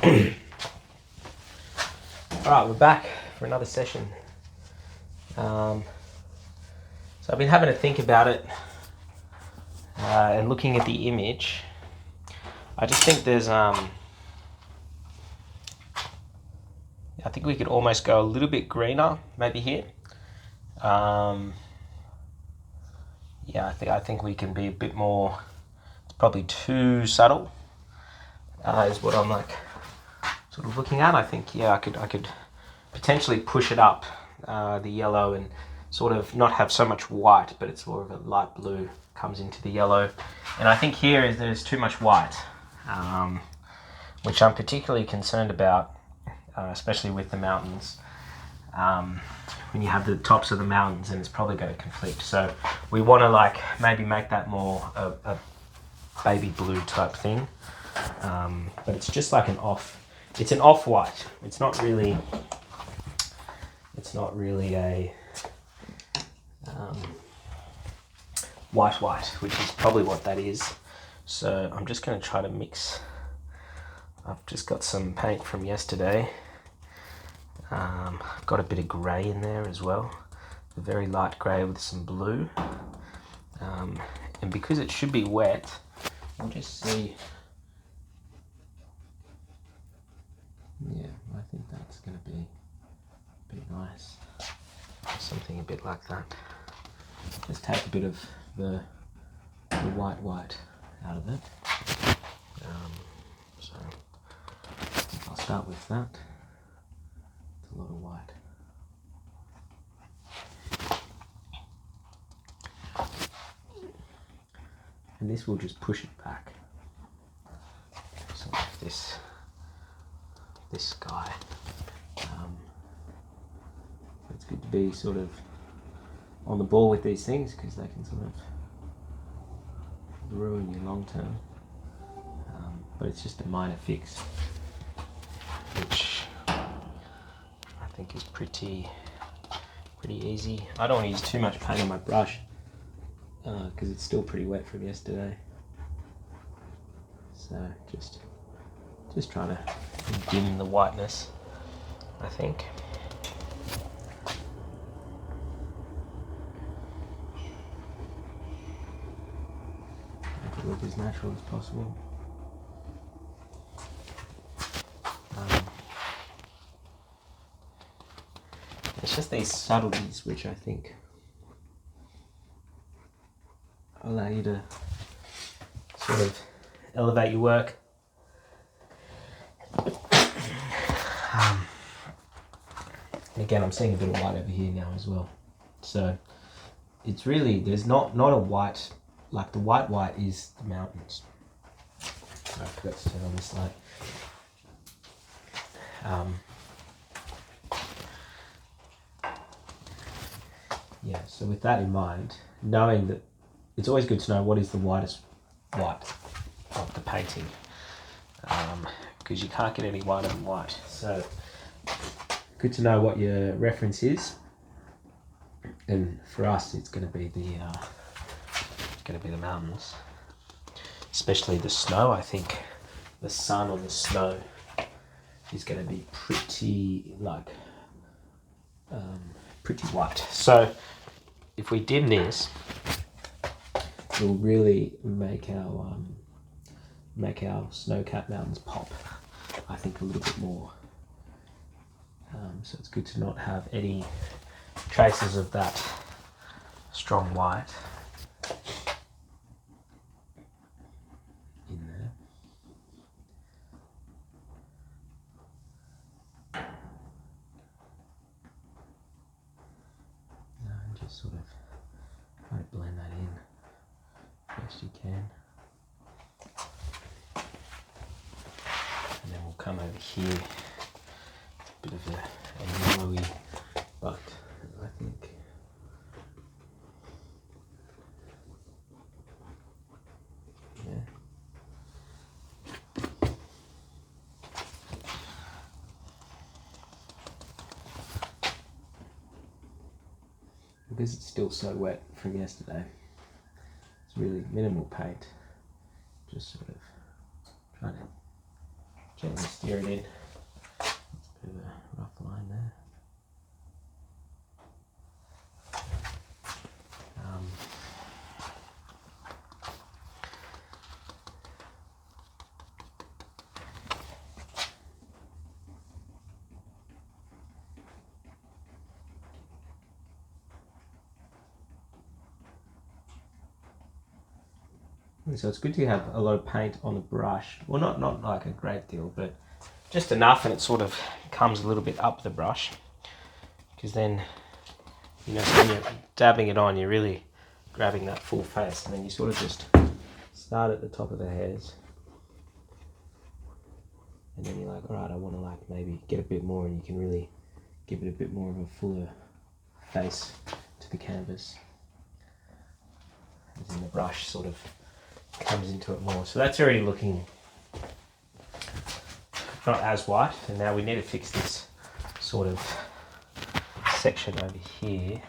Alright, we're back for another session. So I've been having to think about it and looking at the image. I just think there's, I think we could almost go a little bit greener, maybe here. Yeah, I think we can be a bit more, it's probably too subtle, is what I'm like sort of looking at. I think, yeah, I could potentially push it up, the yellow, and sort of not have so much white, but it's more of a light blue comes into the yellow. And I think here there's too much white, which I'm particularly concerned about, especially with the mountains. When you have the tops of the mountains, and it's probably going to conflict. So we want to like maybe make that more a baby blue type thing. But it's just like it's an off-white. It's not really a white, which is probably what that is. So I'm just going to try to mix. I've just got some paint from yesterday. I've got a bit of grey in there as well, a very light grey with some blue. And because it should be wet, we'll just see. Yeah, I think that's going to be nice. Something a bit like that. Just take a bit of the white out of it. So I'll start with that. It's a lot of white. And this will just push it back. So like this sky. It's good to be sort of on the ball with these things because they can sort of ruin you long term. But it's just a minor fix, which I think is pretty easy. I don't want to use too much paint on my brush because it's still pretty wet from yesterday. So just trying to dim the whiteness, I think. Make it look as natural as possible. It's just these subtleties which I think allow you to sort of elevate your work. And again, I'm seeing a bit of white over here now as well. So it's really, there's not a white, like the white is the mountains. I forgot to turn on this light. Yeah, so with that in mind, knowing that it's always good to know what is the whitest white of the painting, because you can't get any whiter than white. So good to know what your reference is, and for us, it's going to be the mountains, especially the snow. I think the sun on the snow is going to be pretty white. So if we dim this, we'll really make our snow-capped mountains pop, I think, a little bit more. So it's good to not have any traces of that strong white in there. And just sort of try to blend that in best you can. And then we'll come over here, a bit of a yellowy, but I think because it's still so wet from yesterday, it's really minimal paint, just sort of trying to gently steer it in. Bit of a rough line there. So it's good to have a lot of paint on the brush. Well, not like a great deal, but just enough, and it sort of comes a little bit up the brush. Because then, you know, when you're dabbing it on, you're really grabbing that full face, and then you sort of just start at the top of the hairs. And then you're like, all right, I want to like maybe get a bit more, and you can really give it a bit more of a fuller face to the canvas. And then the brush sort of comes into it more. So that's already looking not as white, and now we need to fix this sort of section over here.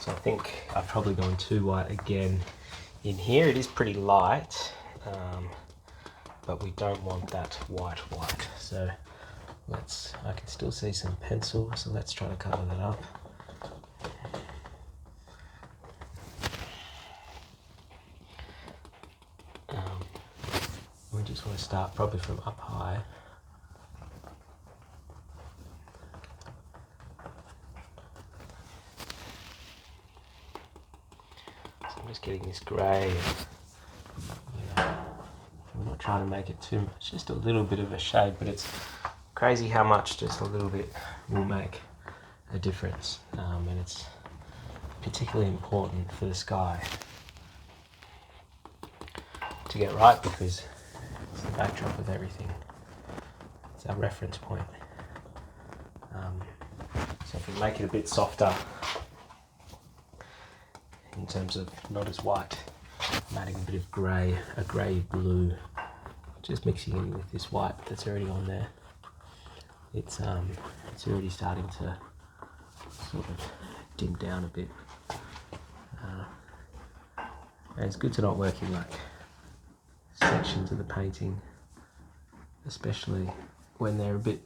So I think I've probably gone too white again in here. It is pretty light, but we don't want that white. So I can still see some pencil, so let's try to cover that up. We just want to start probably from up high. So I'm just getting this grey. I'm not trying to make it too much, just a little bit of a shade, but it's crazy how much just a little bit will make a difference. And it's particularly important for the sky to get right, because it's the backdrop of everything. It's our reference point. So if we make it a bit softer in terms of not as white, I'm adding a bit of grey, a grey blue, just mixing in with this white that's already on there. It's already starting to sort of dim down a bit. And it's good to not work in like sections of the painting, especially when they're a bit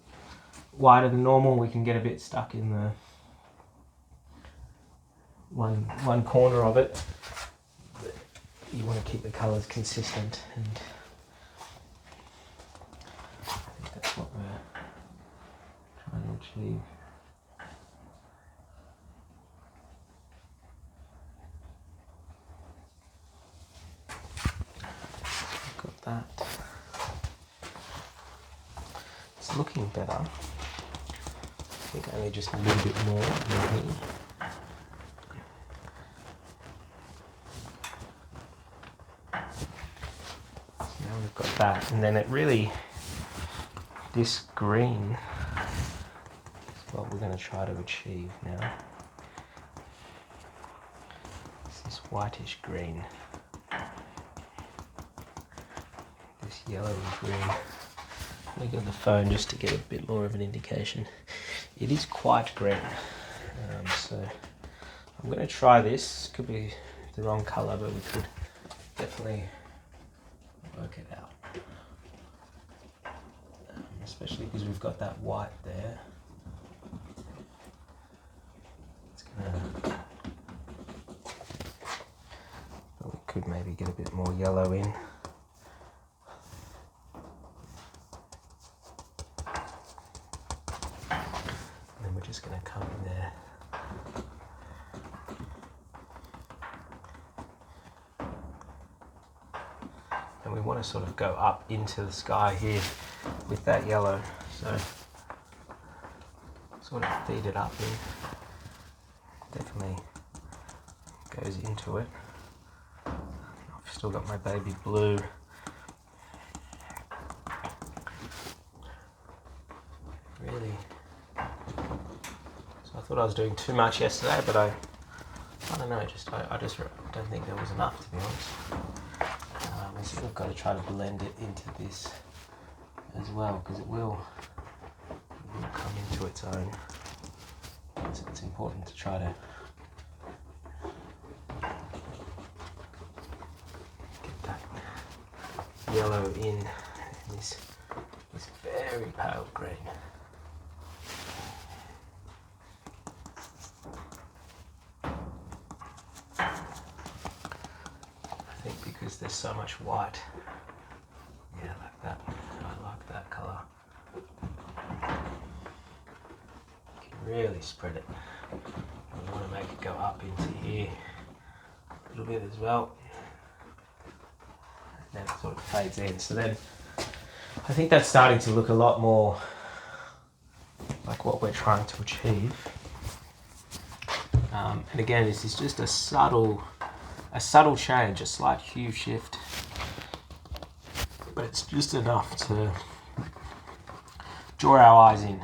wider than normal. We can get a bit stuck in the one corner of it. But you want to keep the colours consistent, and I think that's what we're trying to achieve. Got that. It's looking better. I think only just a little bit more than here. So now we've got that, and then it really, this green is what we're going to try to achieve now. It's this whitish green, this yellowy green. Look at the phone just to get a bit more of an indication. It is quite green, so I'm going to try this. Could be the wrong colour, but we could definitely work it out. Especially because we've got that white there. It's gonna, but we could maybe get a bit more yellow in. Just going to come in there. And we want to sort of go up into the sky here with that yellow, so sort of feed it up in. Definitely goes into it. I've still got my baby blue. Really, I thought I was doing too much yesterday, but I don't know, I just don't think there was enough, to be honest. We've still got to try to blend it into this as well, because it will come into its own. So it's important to try to get that yellow in this very pale green. I think because there's so much white. Yeah, like that. I like that colour. You can really spread it. You want to make it go up into here a little bit as well. And then it sort of fades in. So then I think that's starting to look a lot more like what we're trying to achieve. And again, this is just a subtle change, a slight hue shift, but it's just enough to draw our eyes in.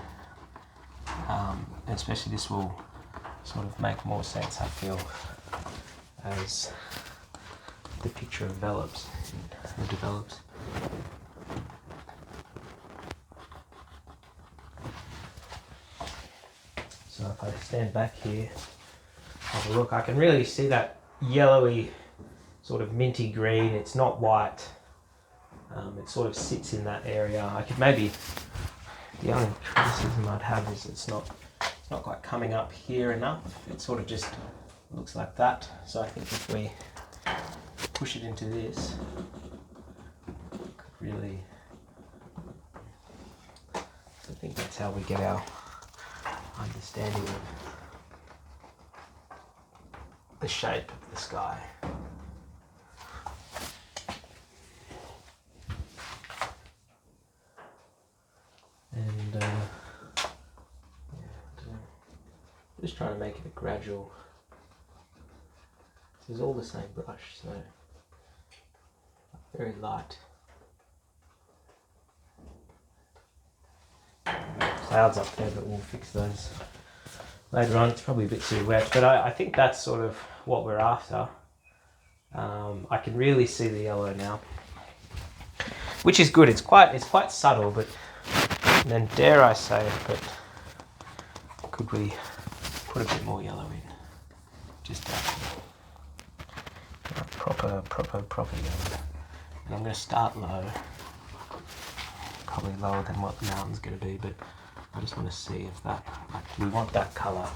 And especially this will sort of make more sense, I feel, as the picture develops. So if I stand back here, have a look, I can really see that yellowy sort of minty green. It's not white. It sort of sits in that area. I could maybe, the only criticism I'd have is it's not quite coming up here enough. It sort of just looks like that. So I think if we push it into this, it could really, I think that's how we get our understanding of the shape of the sky. And just trying to make it a gradual. This is all the same brush, so very light. Clouds up there, but we'll fix those later on. It's probably a bit too wet, but I think that's sort of what we're after. I can really see the yellow now, which is good. It's quite subtle, but then dare I say it, but could we put a bit more yellow in? Just proper yellow. And I'm going to start low, probably lower than what the mountain's going to be, but I just want to see if that, like, we want that colour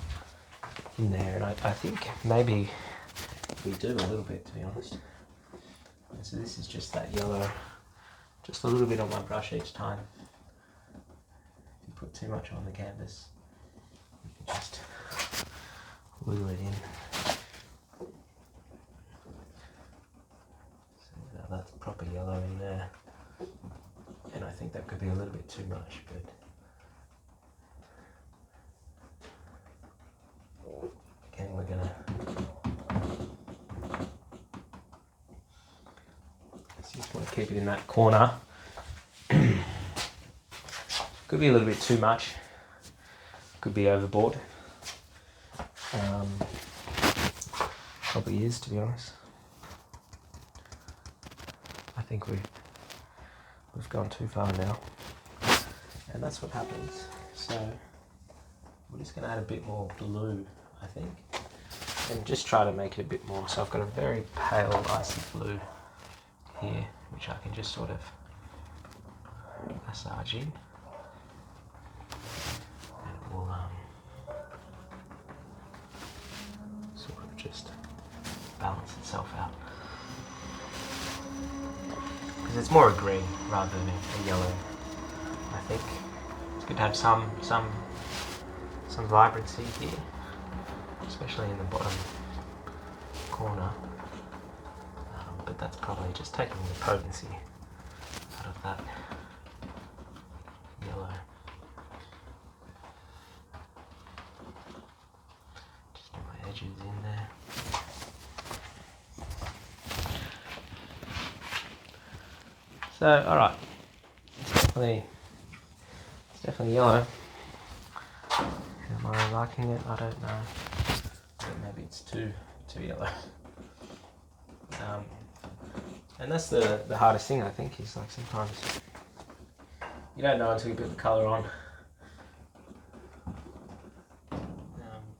in there, and I think maybe we do a little bit, to be honest. And so this is just that yellow, just a little bit on my brush each time. If you put too much on the canvas, you can just wiggle it in. So now that's proper yellow in there, and I think that could be a little bit too much, but again, we're gonna just want to keep it in that corner. Could be a little bit too much. Could be overboard. Probably is, to be honest. I think we've gone too far now, and that's what happens. So we're just going to add a bit more blue, I think, and just try to make it a bit more. So I've got a very pale icy blue here, which I can just sort of massage in, and it will sort of just balance itself out, because it's more a green rather than a yellow. I think it's good to have some vibrancy here, especially in the bottom corner. But that's probably just taking the potency out of that yellow. Just put my edges in there. So, alright, it's definitely yellow. Am I liking it? I don't know. Maybe it's too yellow. And that's the hardest thing, I think, is like sometimes you don't know until you put the colour on.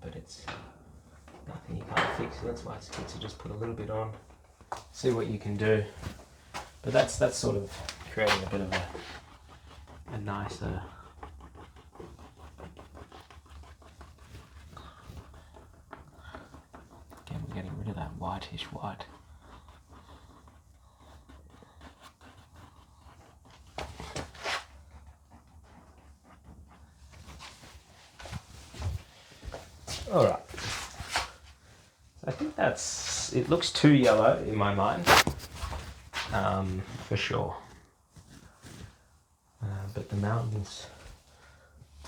But it's nothing you can't fix. That's why it's good to just put a little bit on, see what you can do. But that's sort of creating a bit of a nicer. Again, we're getting rid of that whitish white. All right. I think it looks too yellow in my mind, for sure. But the mountains,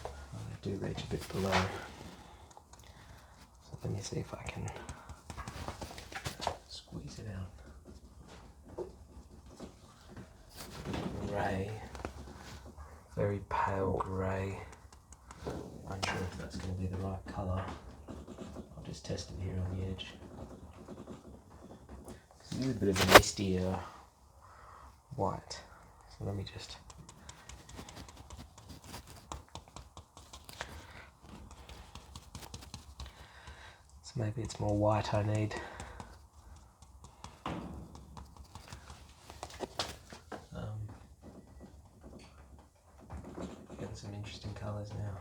they do reach a bit below. So let me see if I can squeeze it out. Grey, very pale grey. Unsure if that's going to be the right colour. I'll just test it here on the edge. It's a bit of a mistier white. So let me just. So maybe it's more white I need. Getting some interesting colours now.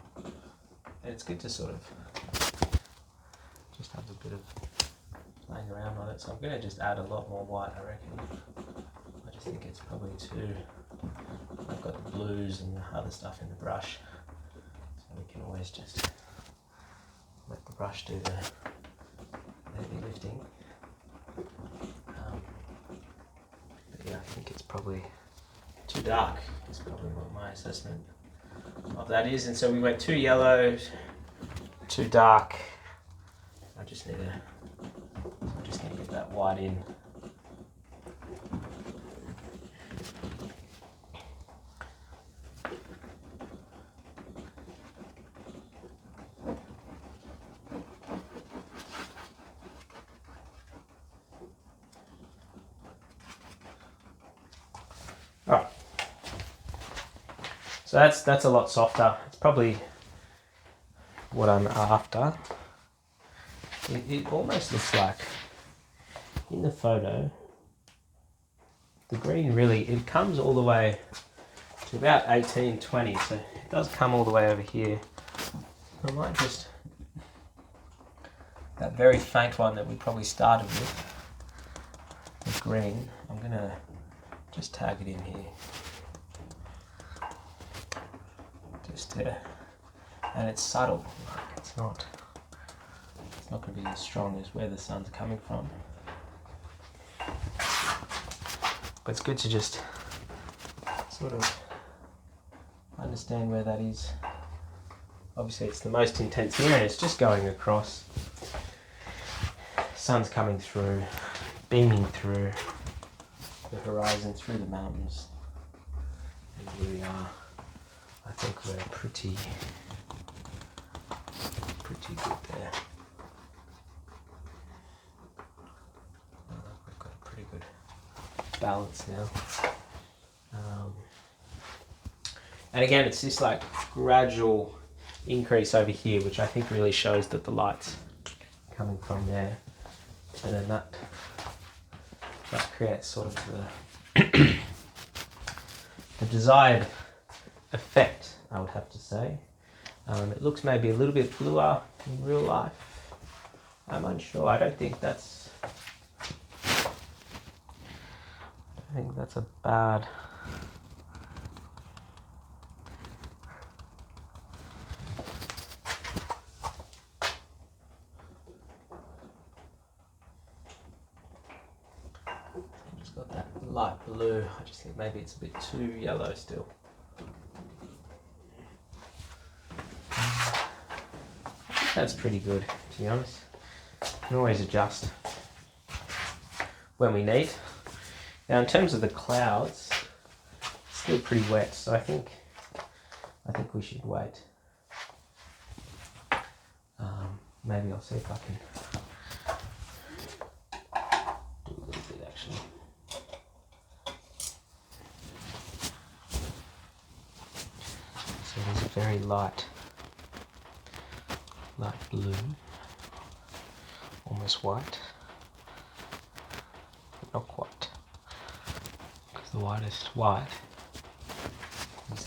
And it's good to sort of just have a bit of playing around on it. So I'm going to just add a lot more white, I reckon. I just think it's probably too. I've got the blues and the other stuff in the brush, so we can always just let the brush do the heavy lifting. But yeah, I think it's probably too dark, is probably what my assessment of that is. And so we went too yellow, too dark. I just need to get that white in. Alright, so that's a lot softer. It's probably what I'm after. It almost looks like, in the photo, the green really, it comes all the way to about 18, 20, so it does come all the way over here. I might just, that very faint one that we probably started with, the green, I'm going to just tag it in here. Just to, and it's subtle, like it's not going to be as strong as where the sun's coming from. But it's good to just sort of understand where that is. Obviously it's the most intense here and it's just going across. Sun's coming through, beaming through the horizon, through the mountains. And we are, I think we're pretty good there. We've got a pretty good balance now. And again, it's this like gradual increase over here, which I think really shows that the light's coming from there. And then that creates sort of the desired effect, I would have to say. It looks maybe a little bit bluer in real life. I'm unsure. I don't think that's a bad. Just got that light blue. I just think maybe it's a bit too yellow still. That's pretty good, to be honest. You can always adjust when we need. Now, in terms of the clouds, it's still pretty wet, so I think we should wait. Maybe I'll see if I can do a little bit actually. So there's a very light blue, almost white, but not quite, because the whitest white is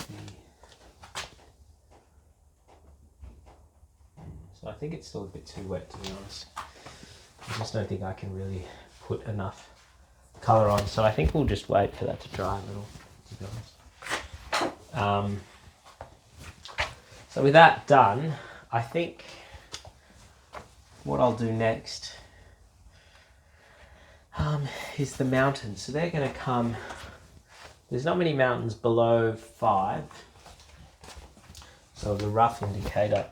think it's still a bit too wet, to be honest. I just don't think I can really put enough colour on. So I think we'll just wait for that to dry a little, to be honest. So with that done, I think what I'll do next is the mountains. So they're going to come, there's not many mountains below 5. So the rough indicator,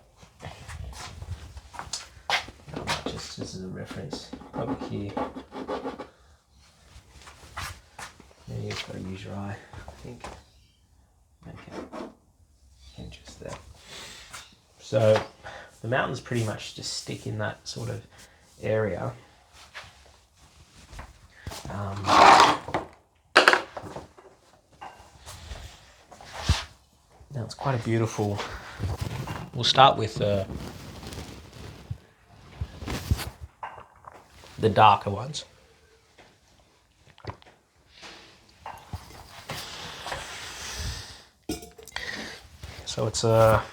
just as a reference, probably here. Yeah, you've got to use your eye, I think. Okay, and just there. So the mountains pretty much just stick in that sort of area. Now it's quite a beautiful. We'll start with the darker ones. So it's a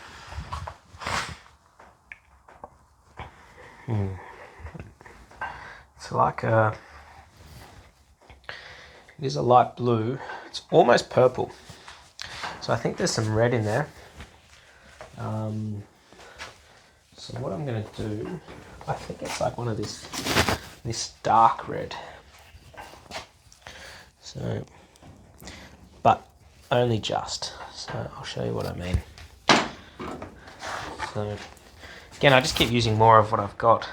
it's like a, it is a light blue. It's almost purple. So I think there's some red in there. So what I'm going to do, I think it's like one of this dark red. So, but only just. So I'll show you what I mean. So again, I just keep using more of what I've got.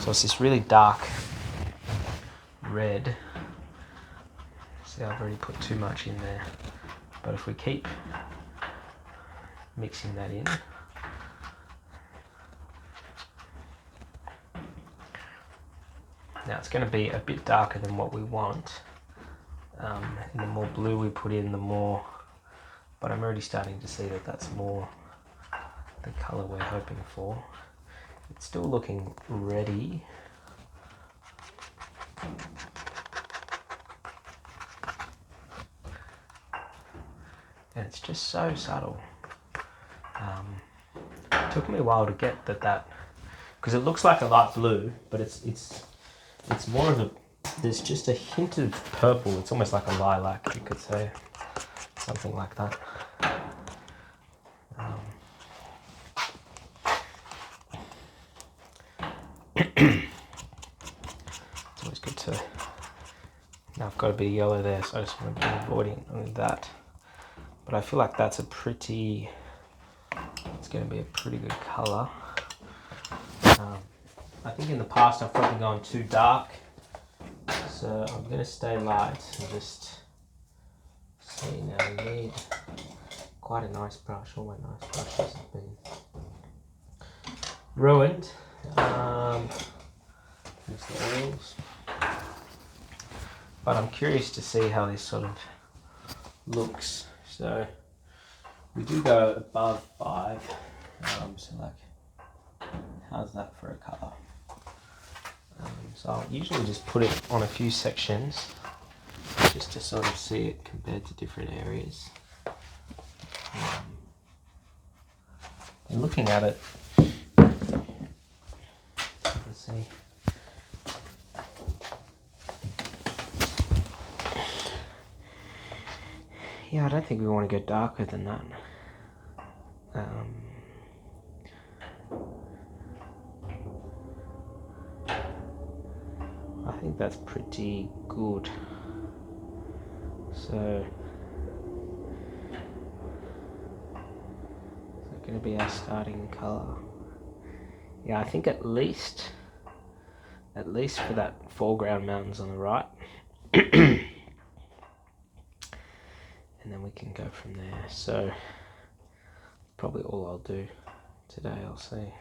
So it's this really dark red. See, I've already put too much in there. But if we keep mixing that in, now it's going to be a bit darker than what we want. And the more blue we put in, the more, but I'm already starting to see that that's more the colour we're hoping for. It's still looking ready. And it's just so subtle. It took me a while to get that, because it looks like a light blue, but it's more of a, there's just a hint of purple. It's almost like a lilac, you could say, something like that. It's always good to, now I've got a bit of yellow there, so I just want to be avoiding that. But I feel like that's a pretty, it's going to be a pretty good colour. I think in the past I've probably gone too dark, so I'm going to stay light and just see. Now we need quite a nice brush. All my nice brushes have been ruined. There's the oils. But I'm curious to see how this sort of looks. So we do go above 5. So like, how's that for a colour? So I'll usually just put it on a few sections just to sort of see it compared to different areas. And looking at it, let's see. Yeah, I don't think we want to go darker than that. I think that's pretty good. So it's going to be our starting colour. Yeah, I think at least for that foreground mountains on the right. And then we can go from there. So probably all I'll do today, I'll see. It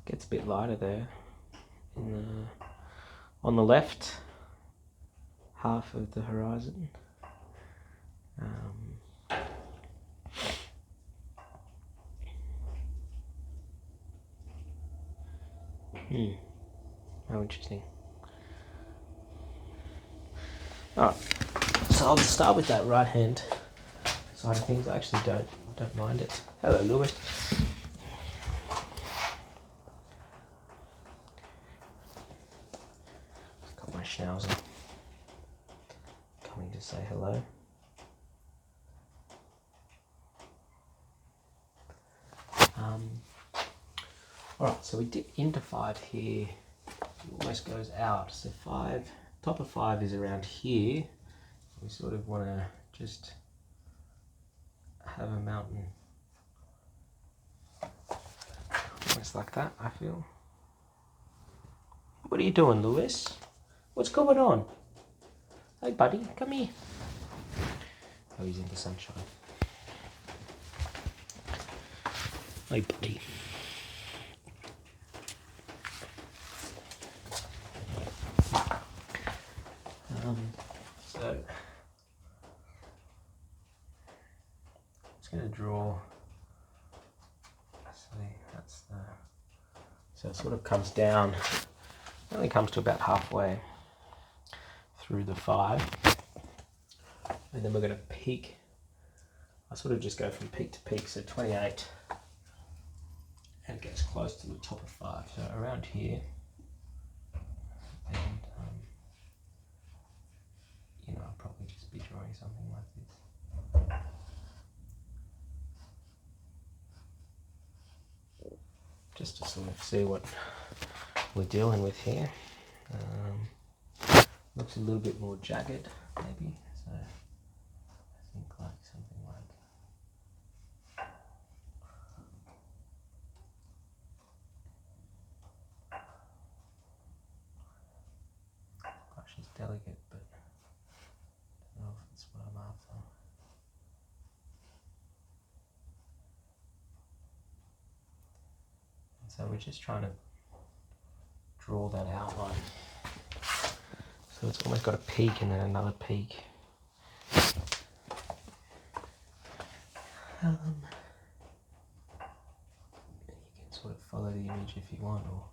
gets a bit lighter there on the left half of the horizon. How interesting. Alright, so I'll start with that right hand side of things. I actually don't mind it. Hello, Louis. coming to say hello. Alright, so we dip into 5 here. It almost goes out. So 5, top of 5 is around here. We sort of want to just have a mountain almost like that, I feel. What are you doing, Lewis? What's going on? Hey buddy, come here. Oh, he's in the sunshine. Hey buddy. So I'm just going to draw. See, that's the. So it sort of comes down. It only comes to about halfway through the 5, and then we're going to peak. I sort of just go from peak to peak, so 28, and it gets close to the top of 5. So around here, and I'll probably just be drawing something like this. Just to sort of see what we're dealing with here. Looks a little bit more jagged, maybe. So I think like something like. Oh, she's delicate, but I don't know if it's what I'm after. And so we're just trying to draw that outline. So it's almost got a peak and then another peak. You can sort of follow the image if you want, or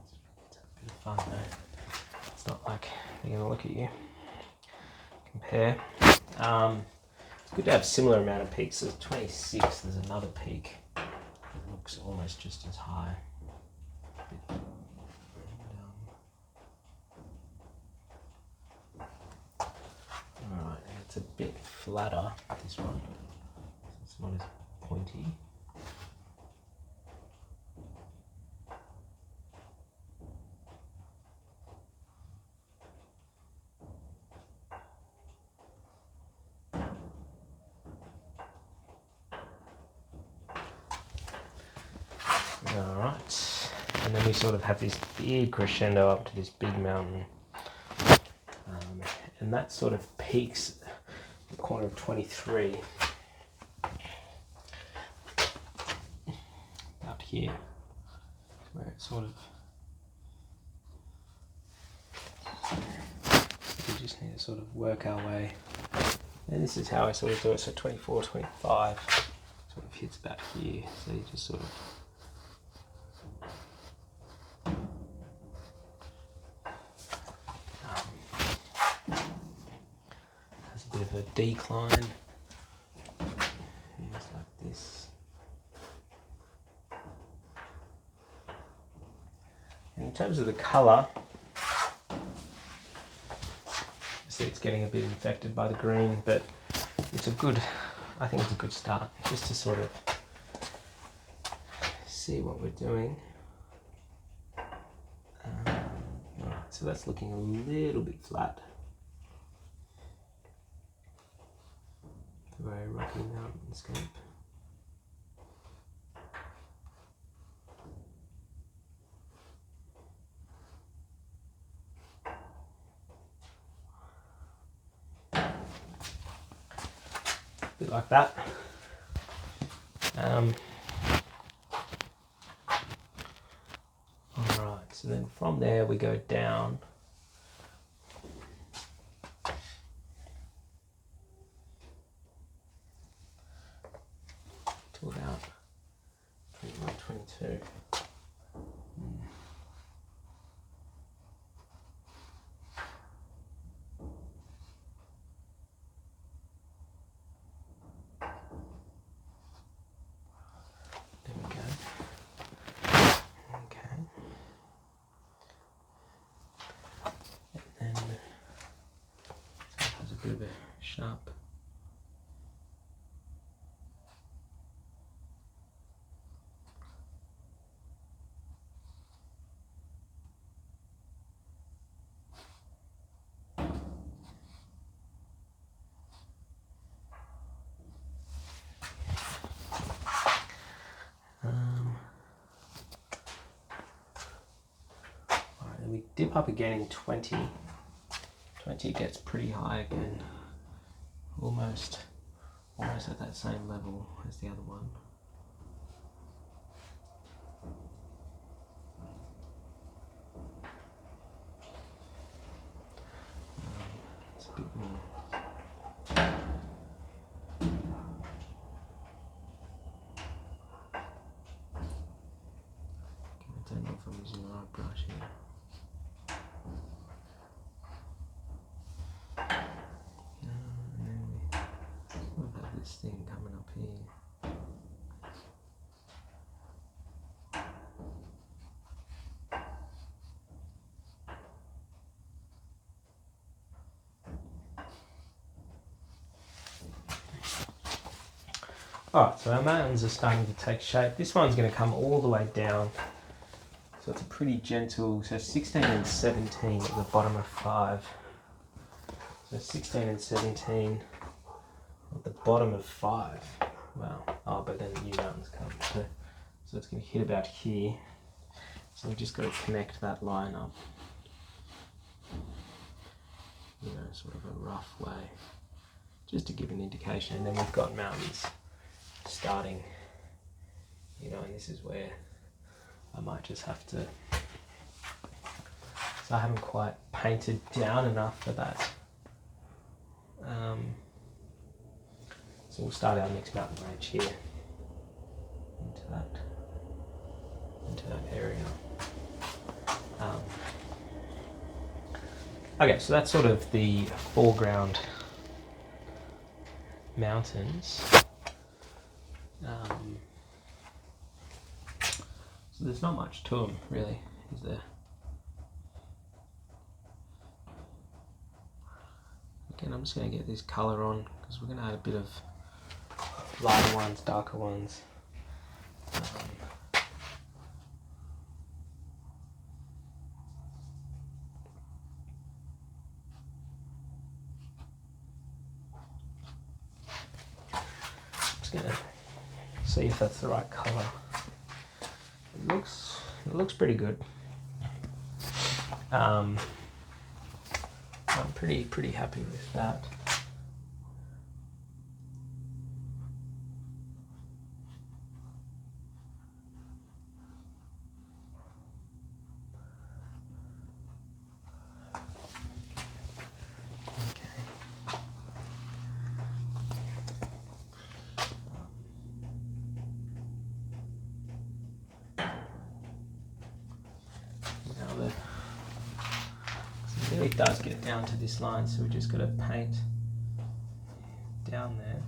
it's a bit of fun though. It's not like they're going to look at you. Compare. It's good to have similar amount of peaks. There's 26, there's another peak. It looks almost just as high. Alright, it's a bit flatter, this one. It's not as pointy. Alright, and then we sort of have this big crescendo up to this big mountain. And that sort of peaks at the corner of 23. Out here, where it sort of. We just need to sort of work our way. And this is how I sort of do it. So 24, 25 sort of hits about here. So you just sort of. Bit of a decline, just like this. And in terms of the colour, see it's getting a bit infected by the green, but it's a good, I think it's a good start, just to sort of see what we're doing. Right, so that's looking a little bit flat. Very rocky mountainscape. A bit like that. Alright, so then from there we go down. To about 21, 22. There we go. Okay. bit of a sharp. Alright, then we dip up again in 20. 20 gets pretty high again, almost at that same level as the other one. It's a bit more. I don't know if I'm using the right brush here. And then we'll have this thing coming up here. Alright, so our mountains are starting to take shape. This one's going to come all the way down. So it's a pretty gentle, so 16 and 17 at the bottom of 5. So 16 and 17 at the bottom of 5. Wow. Oh, but then the new mountains come. So it's going to hit about here. So we've just got to connect that line up. You know, sort of a rough way. Just to give an indication. And then we've got mountains starting, you know, and this is where I might just have to, so I haven't quite painted down enough for that. So we'll start our next mountain range here into that area. Okay, so that's sort of the foreground mountains. So there's not much to them, really, is there? Again, I'm just going to get this colour on because we're going to add a bit of lighter ones, darker ones. Just going to see if that's the right colour. It looks pretty good. I'm pretty happy with that. It does get down to this line, so we just got to paint down there.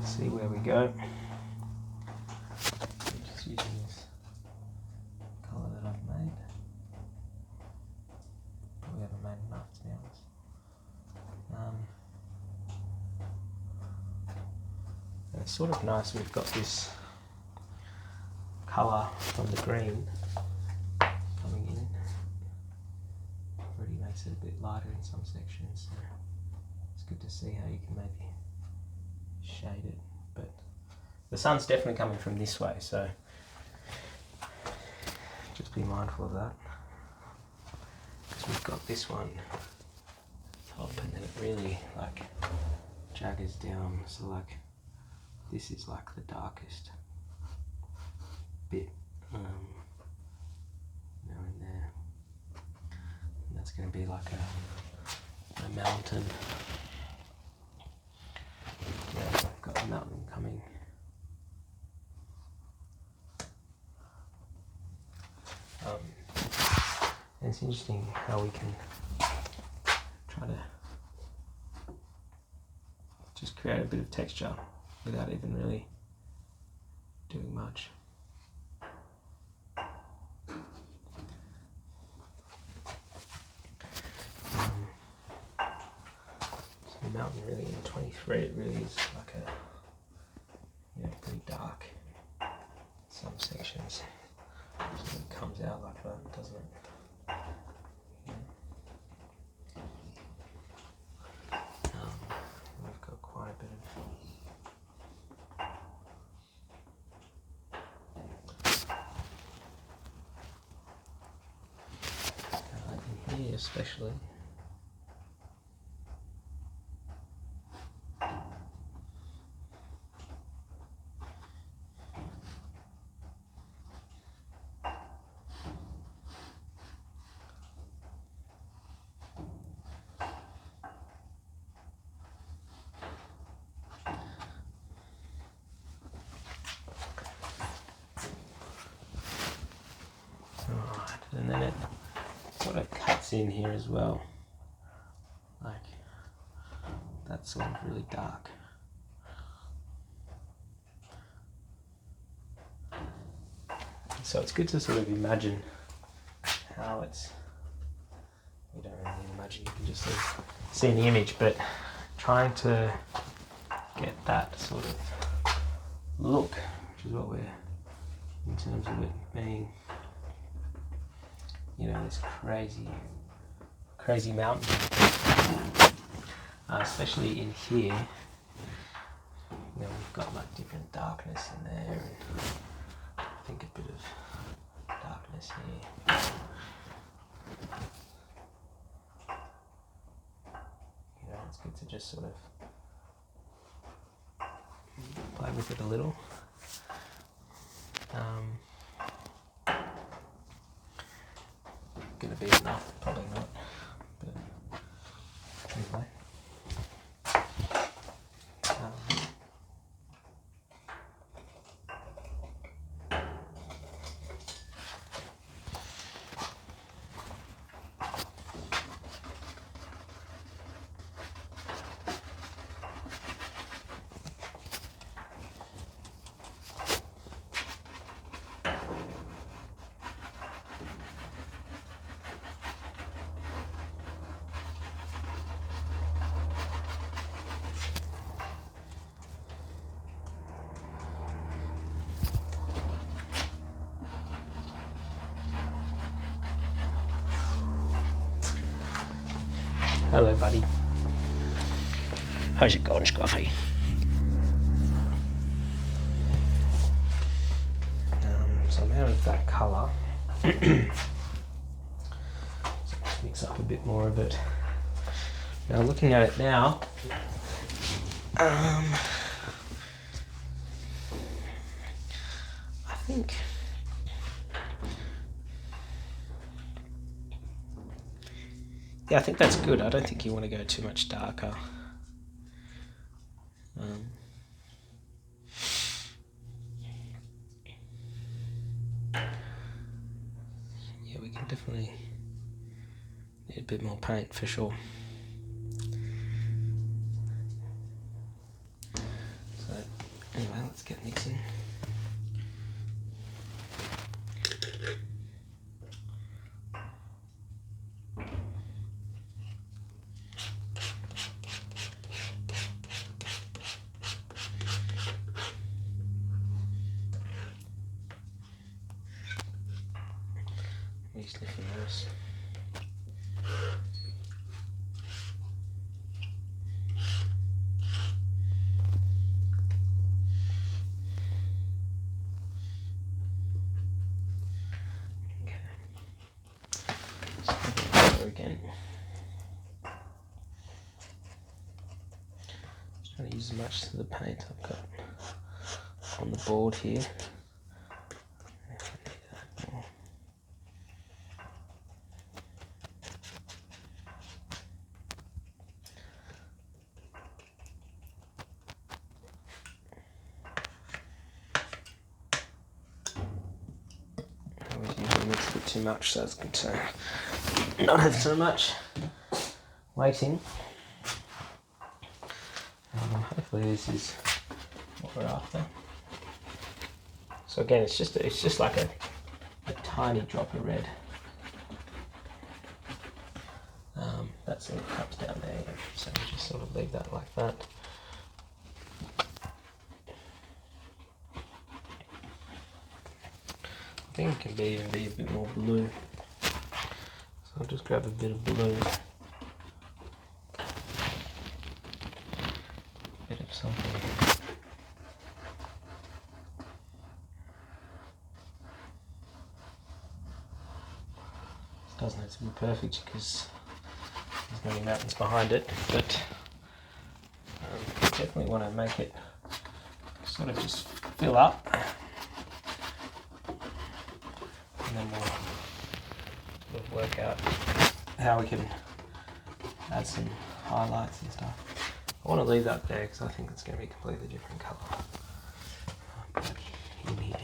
See where we go. I'm just using this colour that I've made. Probably haven't made enough, to be honest. And it's sort of nice. We've got this colour from the green coming in. Already makes it a bit lighter in some sections, so it's good to see how you can maybe shade it. But the sun's definitely coming from this way, so just be mindful of that. Because we've got this one top, and then it really like jaggers down. So like this is like the darkest bit. Now in there, and that's going to be like a mountain. Yeah, I've got a mountain coming. And it's interesting how we can try to just create a bit of texture without even really doing much. mountain really in 23. It really is like a pretty dark. Some sections so it comes out like that, doesn't it? We've got quite a bit of in here especially. And then it sort of cuts in here as well, like that's sort of really dark. So it's good to sort of imagine how it's, you don't really imagine, you can just see the image, but trying to get that sort of look, which is what we're, in terms of it being, this crazy mountain, especially in here. We've got like different darkness in there, and I think a bit of darkness here. It's good to just sort of play with it a little. Gonna be enough, probably not, but anyway. Hello, buddy. How's it going, Scruffy? So I'm out of that colour. So let's mix up a bit more of it. Now, looking at it now, I think I think that's good. I don't think you want to go too much darker. Yeah, we can definitely need a bit more paint for sure. So anyway, let's get mixing. He's looking nice. Okay. Let's go again. Just trying to use as much of the paint I've got on the board here. Mix a bit too much, so it's good to not have so much waiting. Hopefully this is what we're after. So again, it's just like a tiny drop of red. that sort of comes down there. So we just sort of leave that like that. I think it can even be a bit more blue. So I'll just grab a bit of blue. A bit of something. This doesn't have to be perfect because there's going to be mountains behind it, but definitely want to make it sort of just fill up. And then we'll work out how we can add some highlights and stuff. I want to leave that there because I think it's going to be a completely different colour. But in here, we need to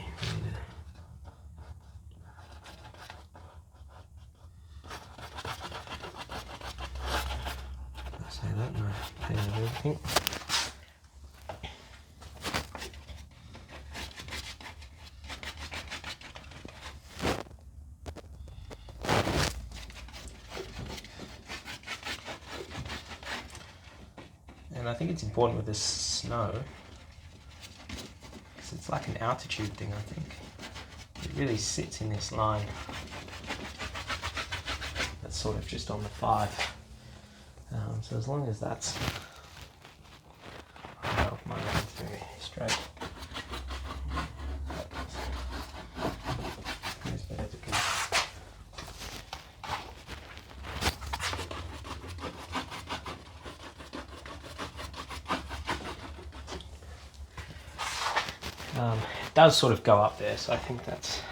say that and I painted everything. And I think it's important with this snow, because it's like an altitude thing, I think. It really sits in this line that's sort of just on the 5. So as long as that's my line's very straight. It's better to go. It does sort of go up there, so I think that's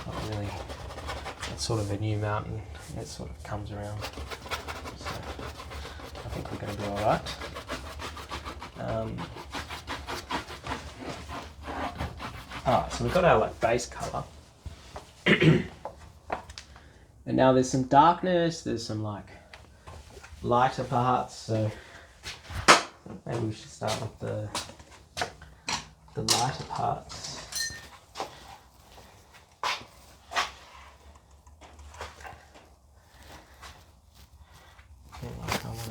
not really, that's sort of a new mountain, and it sort of comes around, so I think we're going to be alright. Alright, so we've got our like base colour, and now there's some darkness, there's some like lighter parts, so maybe we should start with the lighter parts. I want to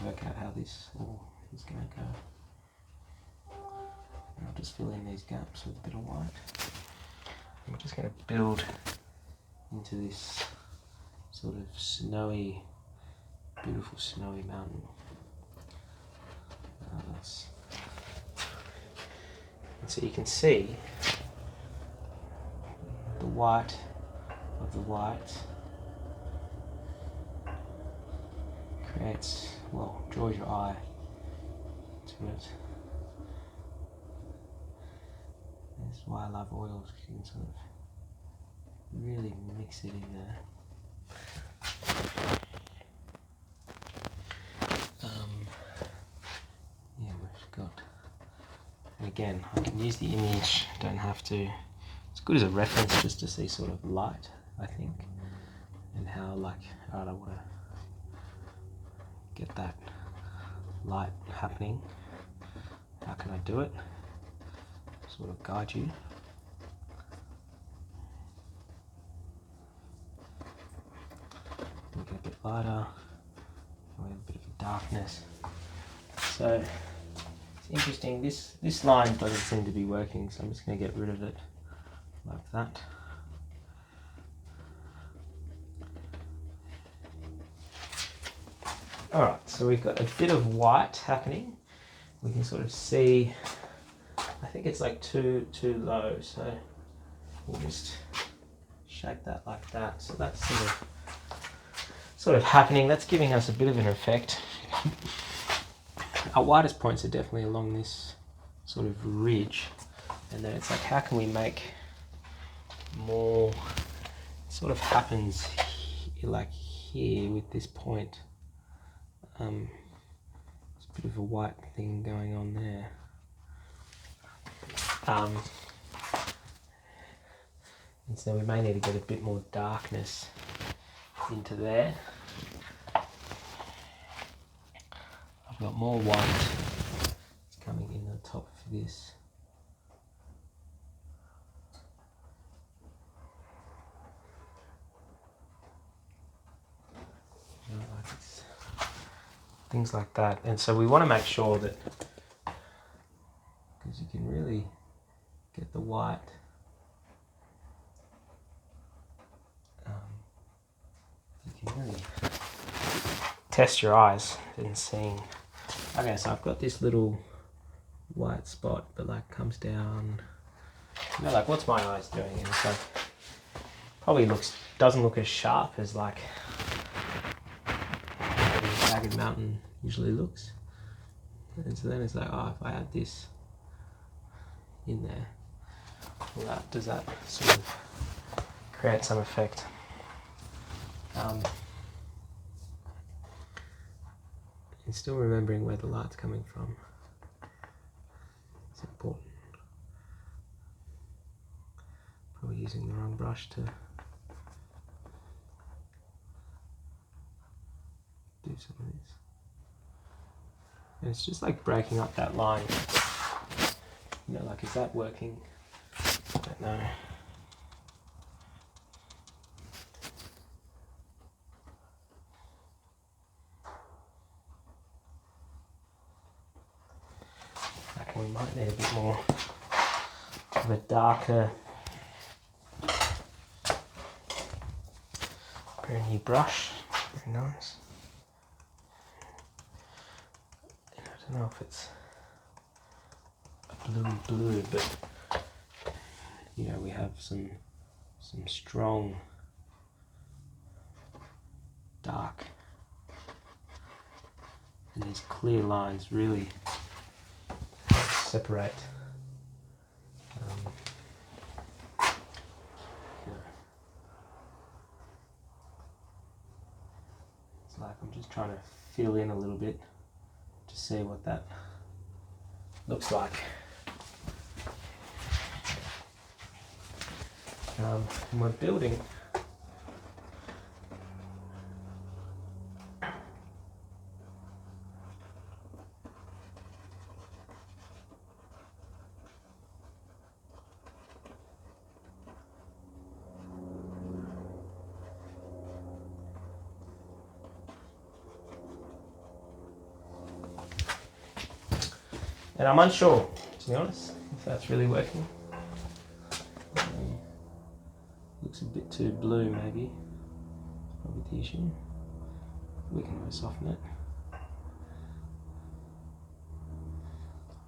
work out how this all is going to go. And I'll just fill in these gaps with a bit of white. I'm just going to build into this sort of snowy, beautiful snowy mountain. And so you can see the white of the white creates, well, draws your eye to it. That's why I love oils, you can sort of really mix it in there. Yeah, we've got, and again, I can use the image, don't have to, it's good as a reference just to see sort of light, I think, and how like, alright, I want to get that light happening. How can I do it? Sort of guide you. Make it a bit lighter, we have a bit of a darkness. So it's interesting, this line doesn't seem to be working, so I'm just going to get rid of it like that. Alright, so we've got a bit of white happening. We can sort of see, I think it's like too low, so we'll just shape that like that. So that's sort of happening. That's giving us a bit of an effect. Our widest points are definitely along this sort of ridge, and then it's like, how can we make more? It sort of happens like here with this point. There's a bit of a white thing going on there. And so we may need to get a bit more darkness into there. I've got more white. It's coming in the top of this. things like that. And so we want to make sure that, because you can really get the white you can really test your eyes in seeing. Okay, so I've got this little white spot, but like comes down, you know, like what's my eyes doing? And so probably doesn't look as sharp as like the jagged mountain usually looks. And so then it's like, oh, if I add this in there, well, does that sort of create some effect? And still remembering where the light's coming from. It's important. Probably using the wrong brush to do some of this. And it's just like breaking up that line. You know, like, is that working? I don't know. I reckon we might need a bit more of a darker brand new brush. Very nice. And I don't know if it's a blue, but you know, we have some strong dark, and these clear lines really separate. It's like I'm just trying to fill in a little bit to see what that looks like. And we're building and I'm unsure, to be honest, if that's really working. Looks a bit too blue, maybe. Probably the issue. We can always soften it.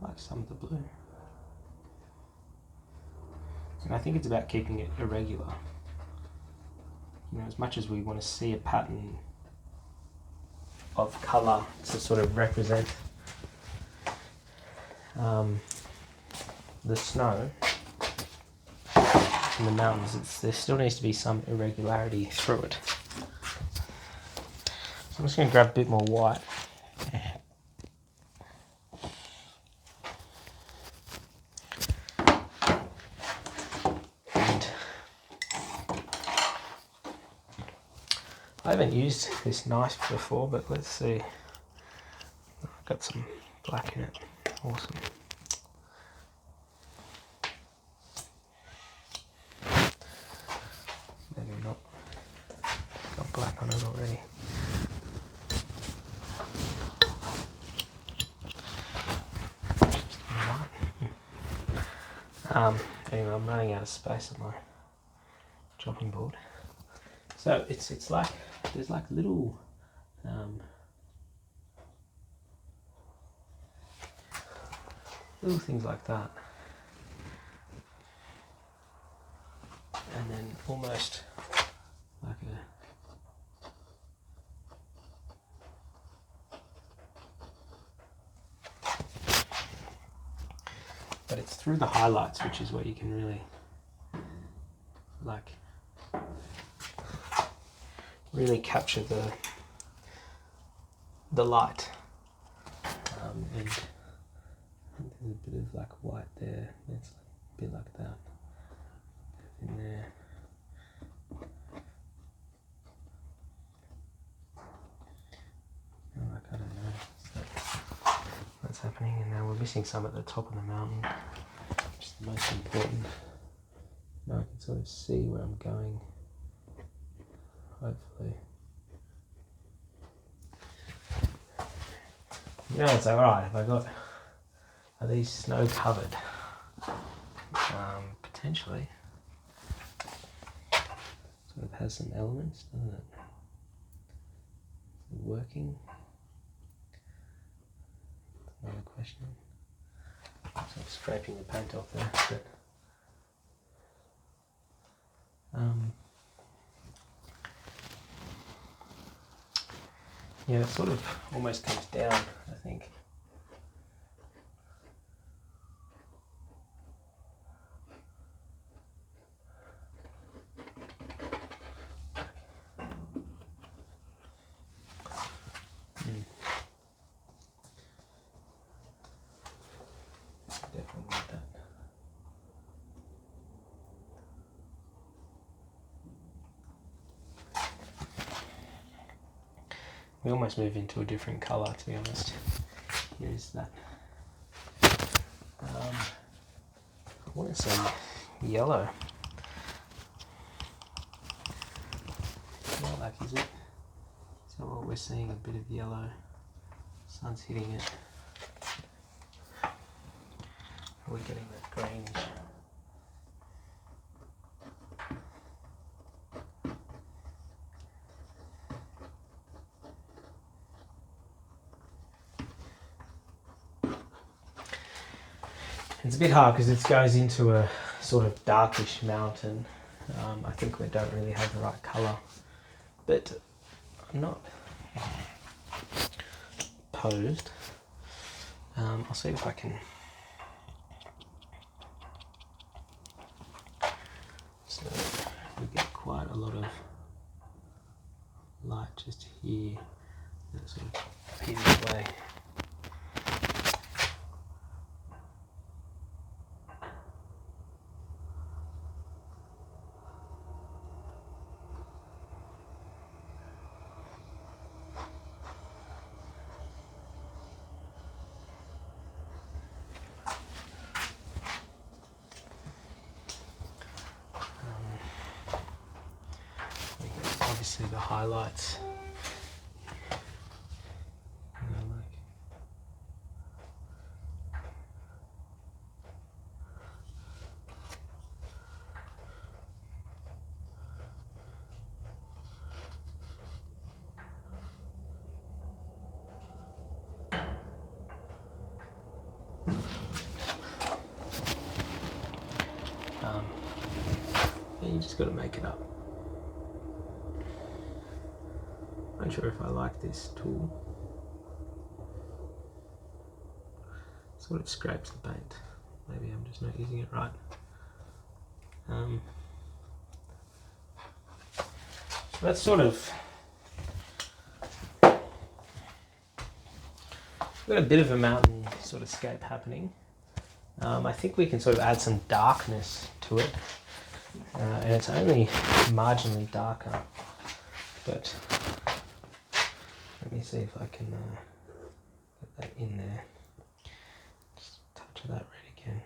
I like some of the blue. And I think it's about keeping it irregular. You know, as much as we want to see a pattern of colour to sort of represent the snow in the mountains, there still needs to be some irregularity through it. So I'm just going to grab a bit more white. And I haven't used this knife before, but let's see. I've got some black in it. Awesome. Maybe not. Got black on it already. Anyway, I'm running out of space on my chopping board. So it's like there's like little little things like that, and then almost like but it's through the highlights, which is where you can really really capture the light, and there's a bit of like white there. It's a bit like that in there. Like, I don't know. So that's happening, and now we're missing some at the top of the mountain, which is the most important. Now I can sort of see where I'm going, hopefully. You know, it's like, alright, are these snow covered? Potentially. Sort of has some elements, doesn't it? Working? Another question. So I'm scraping the paint off there, but yeah, it sort of almost comes down, I think. Definitely want that. We almost move into a different colour, to be honest. Here's that. I want some yellow. Not like, is it? So what we're seeing, a bit of yellow. Sun's hitting it. We're getting that greenish. It's a bit hard because it goes into a sort of darkish mountain. I think we don't really have the right colour, but I'm not opposed. I'll see if I can. So we get quite a lot of light just here that sort of peels away. Obviously the highlights. You just got to make it up. Not sure if I like this tool. Sort of scrapes the paint. Maybe I'm just not using it right. So that's sort of got a bit of a mountain sort of scape happening. I think we can sort of add some darkness to it, and it's only marginally darker, but let me see if I can get that in there. Just a touch of that red again.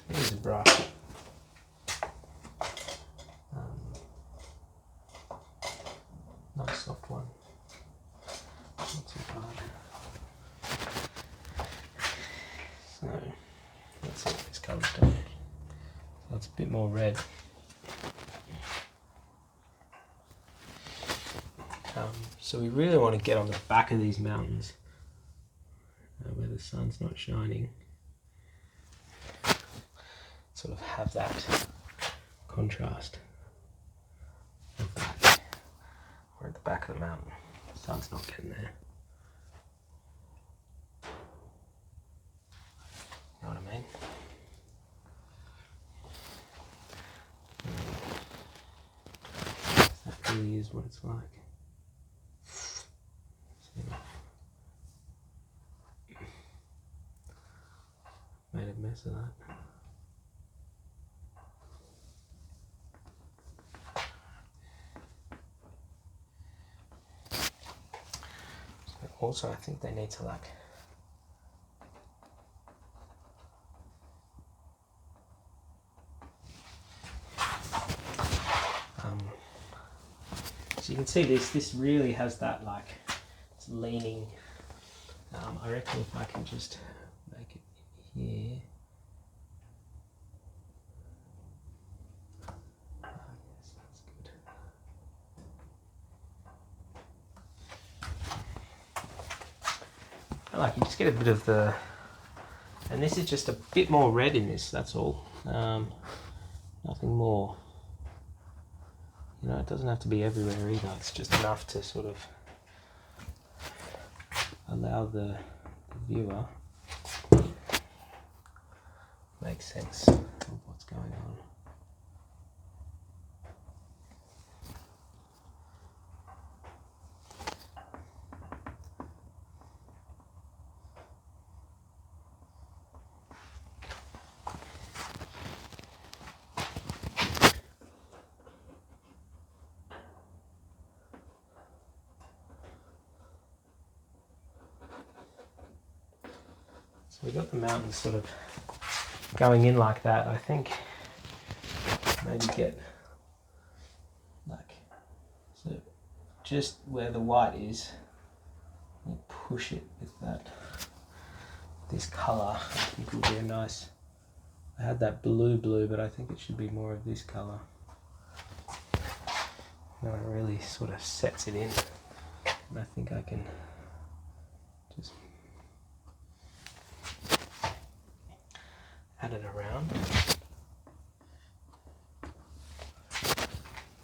Here's a brush. Not a soft one. Not too hard. So let's see what this colour's doing. So it's a bit more red. So we really want to get on the back of these mountains where the sun's not shining. Sort of have that contrast of that. We're at the back of the mountain. The sun's not getting there. You know what I mean? That really is what it's like. of that. Also, I think they need to like so you can see this really has that like it's leaning. I reckon if I can just make it here. Yes, that's good. I like you just get a bit of the, and this is just a bit more red in this, that's all. Nothing more. You know, it doesn't have to be everywhere either, it's just enough to sort of allow the viewer make sense of what's going on. So we've got the mountains sort of going in like that. I think maybe get like, so just where the white is, you push it with that, this colour, I think will be a nice, I had that blue, but I think it should be more of this colour. Now it really sort of sets it in, and I think I can just add it around.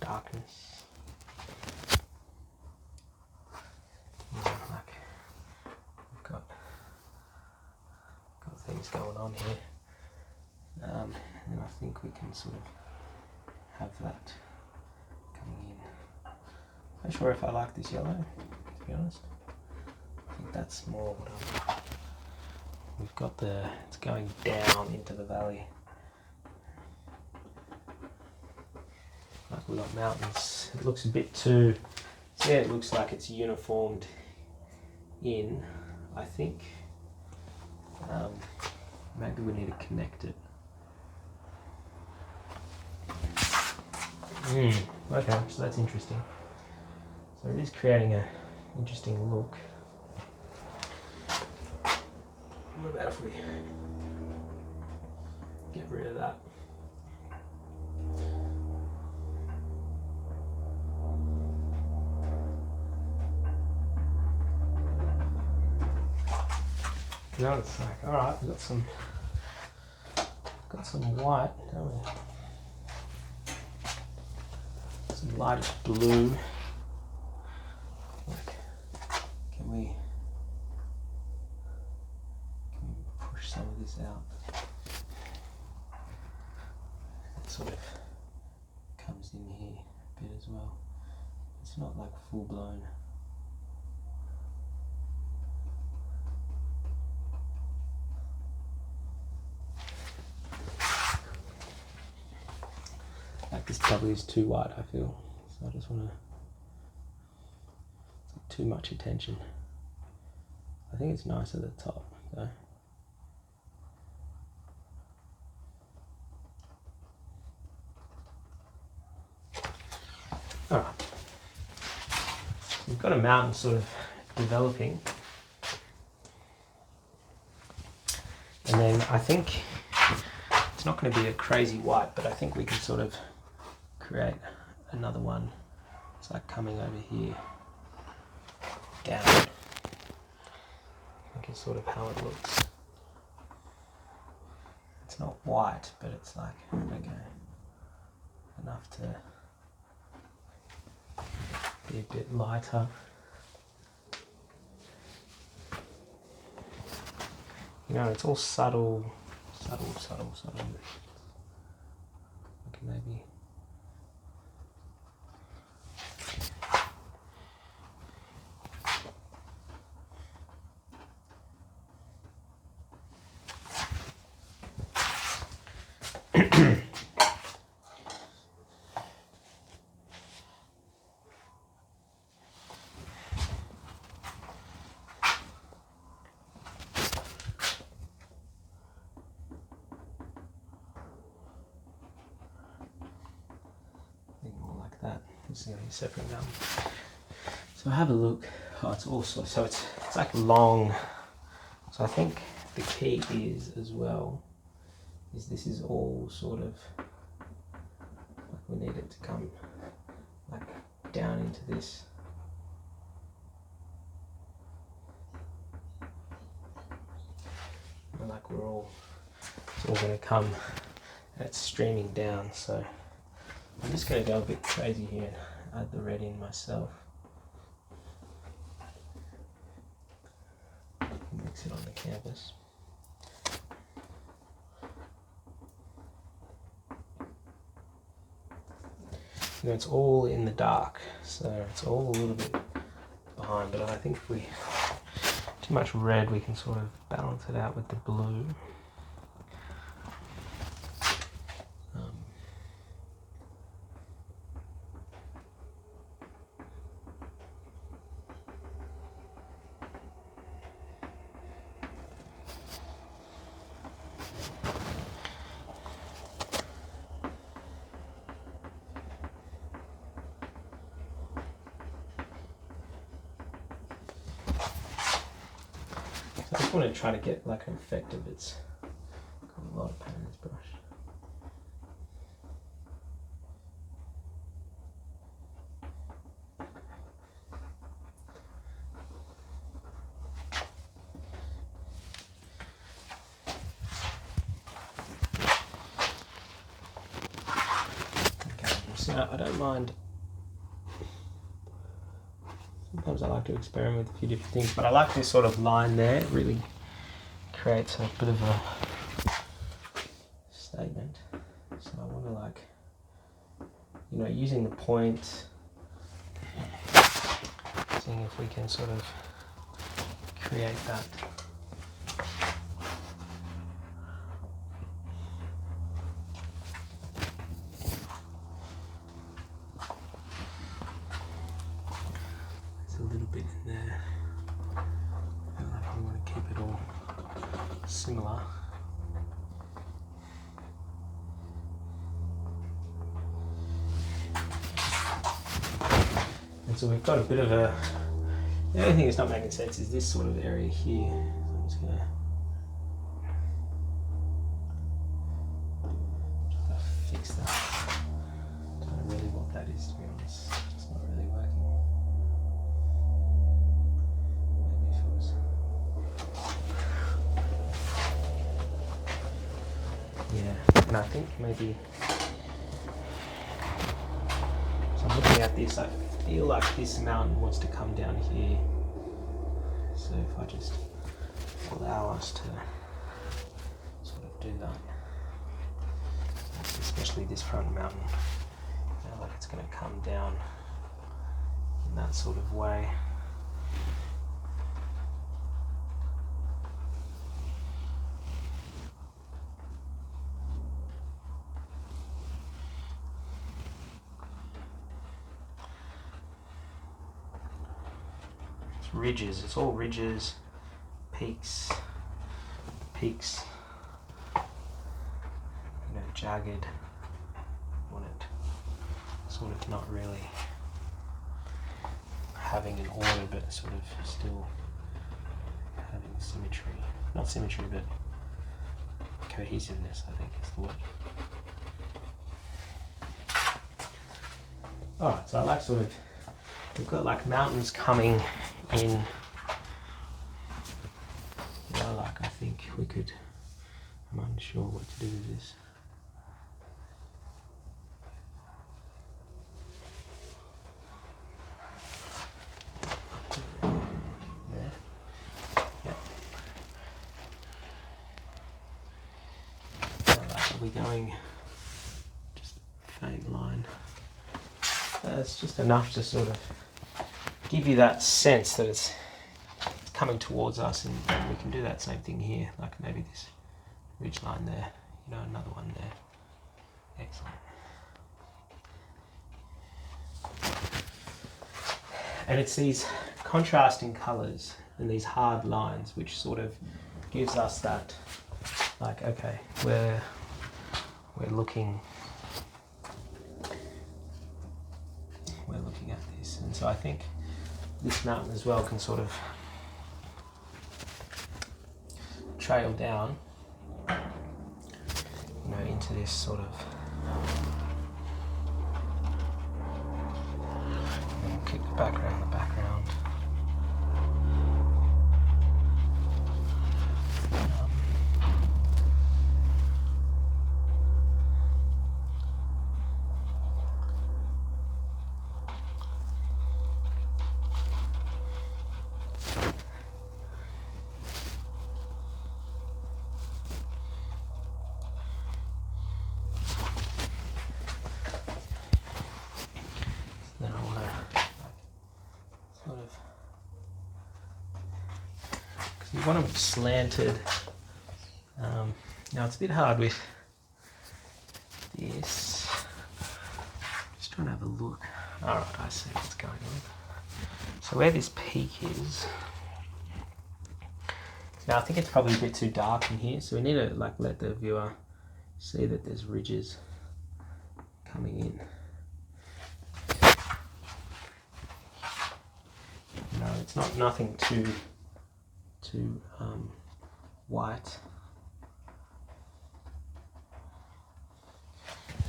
Darkness. Yeah, like we've got things going on here. And I think we can sort of have that coming in. I'm not sure if I like this yellow, to be honest. I think that's more what we've got it's going down into the valley. Like we've got mountains. It looks a bit too, yeah, it looks like it's uniformed in, I think. Maybe we need to connect it. Okay, so that's interesting. So it is creating an interesting look. What about if we get rid of that? Now it's like, all right, we've got some white, don't we? Some lightish blue. Like, can we push some of this out? It sort of comes in here a bit as well. It's not like full blown. Like this probably is too white, I feel. So I just want to, it's like too much attention. I think it's nice at the top though. Alright. We've got a mountain sort of developing. And then I think it's not going to be a crazy white, but I think we can sort of create another one. It's like coming over here, down. I think it's sort of how it looks. It's not white, but it's like, okay, enough to be a bit lighter. You know, it's all subtle. We can maybe More like that. This is going to be separate now. So have a look. Oh, it's also so it's like long. So I think the key is as well is this is all sort of like we need it to come like down into this. And like it's all going to come and it's streaming down. So I'm just going to go a bit crazy here and add the red in myself. Mix it on the canvas. You know, it's all in the dark, so it's all a little bit behind, but I think if we too much red, we can sort of balance it out with the blue. I just want to try to get like an effect of it's got a lot of paint in this brush. Okay, so I don't mind. Sometimes I like to experiment with a few different things, but I like this sort of line there. It really creates a bit of a statement. So I want to like, you know, using the point, seeing if we can sort of create that. There's a little bit in there. I feel like we want to keep it all similar. And so we've got a bit of a, the only thing that's not making sense is this sort of area here. So I'm just going to fix that. I don't know really what that is, to be honest. It's not really working. Maybe if it was... Yeah, and I think maybe... So I'm looking at this, I feel like this mountain wants to come down here. So if I just allow us to sort of do that, especially this front mountain, you know, like it's going to come down in that sort of way. Ridges, it's all ridges, peaks, you know, jagged. Want it sort of not really having an order, but sort of still having symmetry. Not symmetry, but cohesiveness, I think is the word. Alright, so I like sort of, we've got like mountains coming in, you know, like I think we could, I'm unsure what to do with this. Are we going just faint line? It's just enough to sort of give you that sense that it's coming towards us, and we can do that same thing here, like maybe this ridge line there, you know, another one there, Excellent. And it's these contrasting colours and these hard lines which sort of gives us that, like, okay, we're looking at this. And so I think this mountain as well can sort of trail down, into this sort of, and kick the background. Then I want to sort of, because you want them slanted. Now it's a bit hard with this. Just trying to have a look. All right, I see what's going on. So where this peak is, now I think it's probably a bit too dark in here, so we need to let the viewer see that there's ridges coming in. No, it's nothing too white.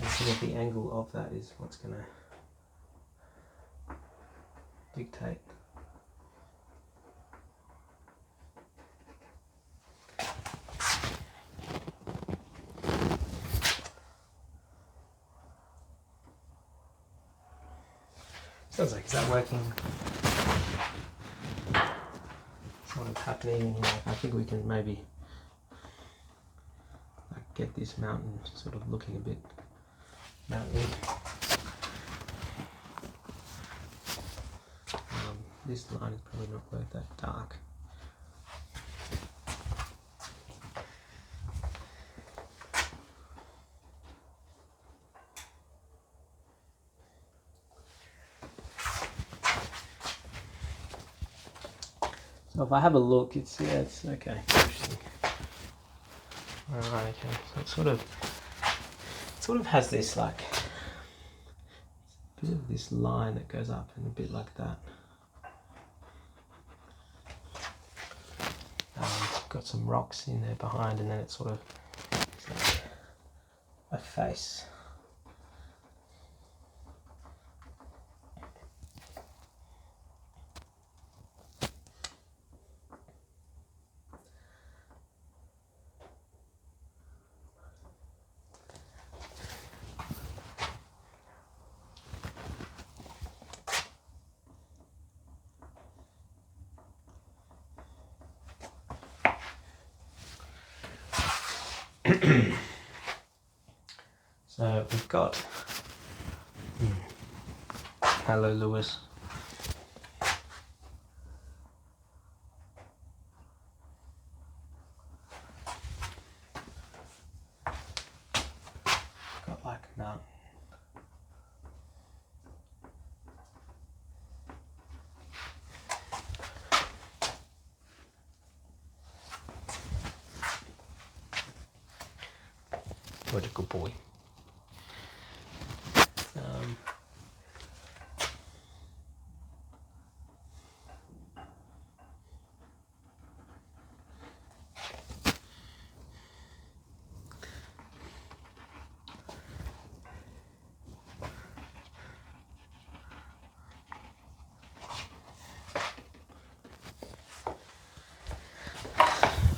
And so that the angle of that is what's going to dictate. Sounds like, is that working? Sort of happening. I think we can maybe get this mountain sort of looking a bit mountainy. This line is probably not quite that dark. So if I have a look, it's okay. Alright, okay. So it sort of has this a bit of this line that goes up and a bit like that. Got some rocks in there behind, and then it's sort of like a face. So we've got, hello Lewis. Got like a mountain. What a good boy.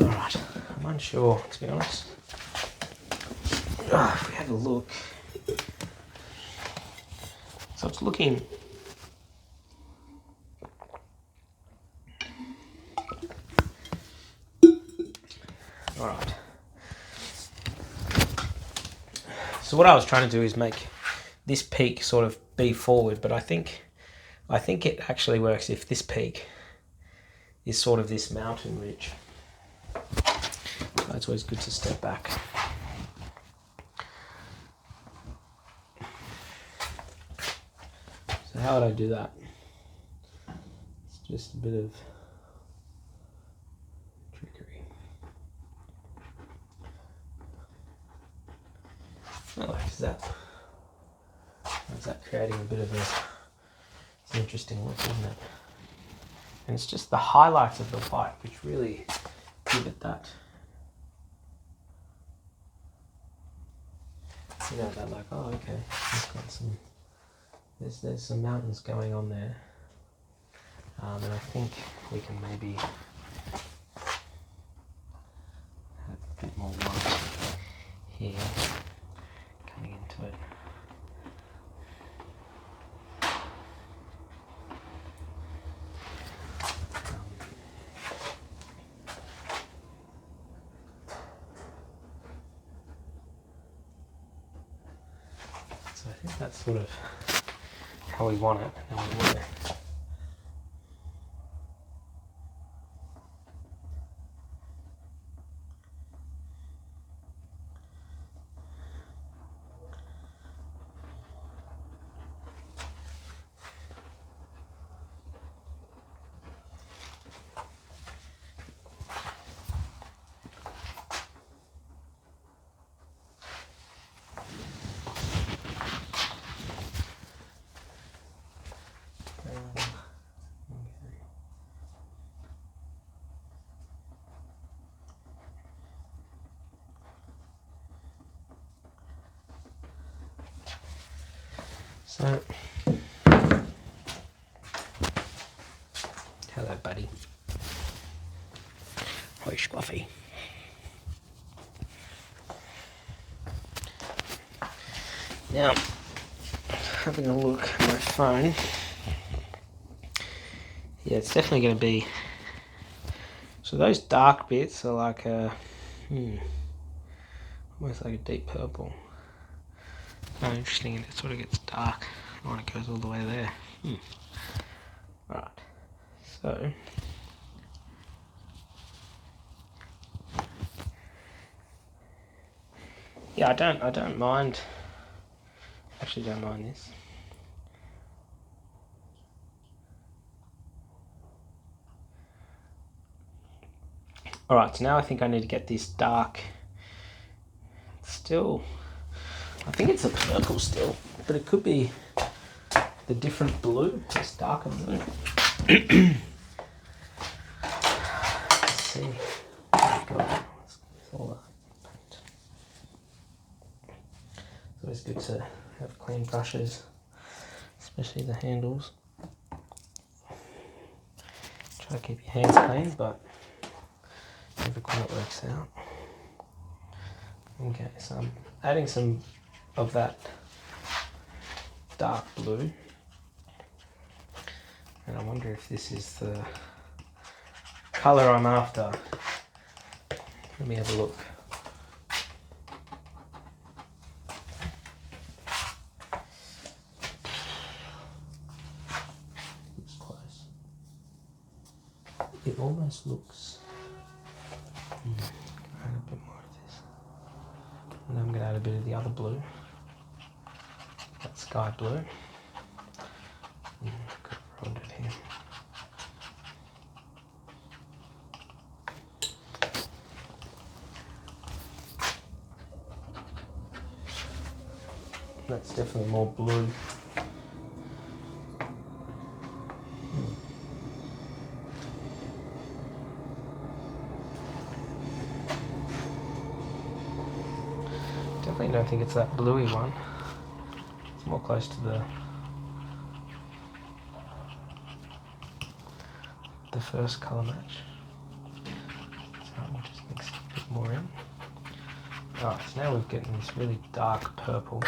Alright, I'm unsure, to be honest. If we have a look, so it's looking all right. So what I was trying to do is make this peak sort of be forward, but I think it actually works if this peak is sort of this mountain ridge. So it's always good to step back. So how would I do that? It's just a bit of trickery. Oh, like is that creating a bit of it's an interesting look, isn't it? And it's just the highlights of the white which really give it that, you know, that like, oh, okay, it's got some, there's some mountains going on there. And I think we can maybe have a bit more light here coming into it. So I think that's sort of how we want it. And we want it. So, hello, buddy. Hi, Scruffy. Now, having a look at my phone, yeah, it's definitely going to be. So those dark bits are like almost like a deep purple. Oh, interesting, and it sort of gets dark when it goes all the way there. Right, so yeah, I don't mind. Actually, don't mind this. All right, so now I think I need to get this dark. Still, I think it's a purple still, but it could be the different blue. It's darker blue. Let's see. It's all that paint. It's always good to have clean brushes, especially the handles. Try to keep your hands clean, but never quite works out. Okay, so I'm adding some of that dark blue, and I wonder if this is the colour I'm after. Let me have a look. Looks close. It almost looks. Add a bit more of this, and I'm going to add a bit of the other blue, that sky blue. Got around it here. That's definitely more blue. Definitely don't think it's that bluey one. It's more close to the first colour match. So we'll just mix a bit more in. Alright, so now we're getting this really dark purple.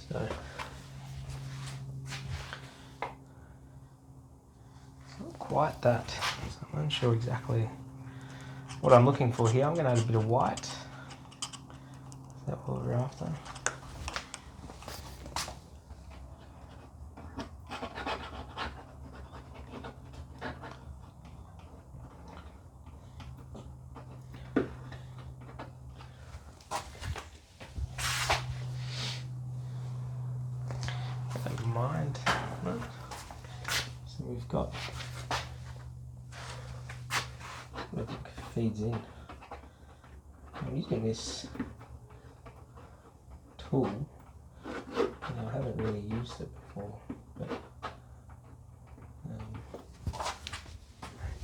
So it's not quite that. So I'm unsure exactly what I'm looking for here. I'm going to add a bit of white. Is that what we're after? got what I think feeds in. I'm using this tool. I haven't really used it before, but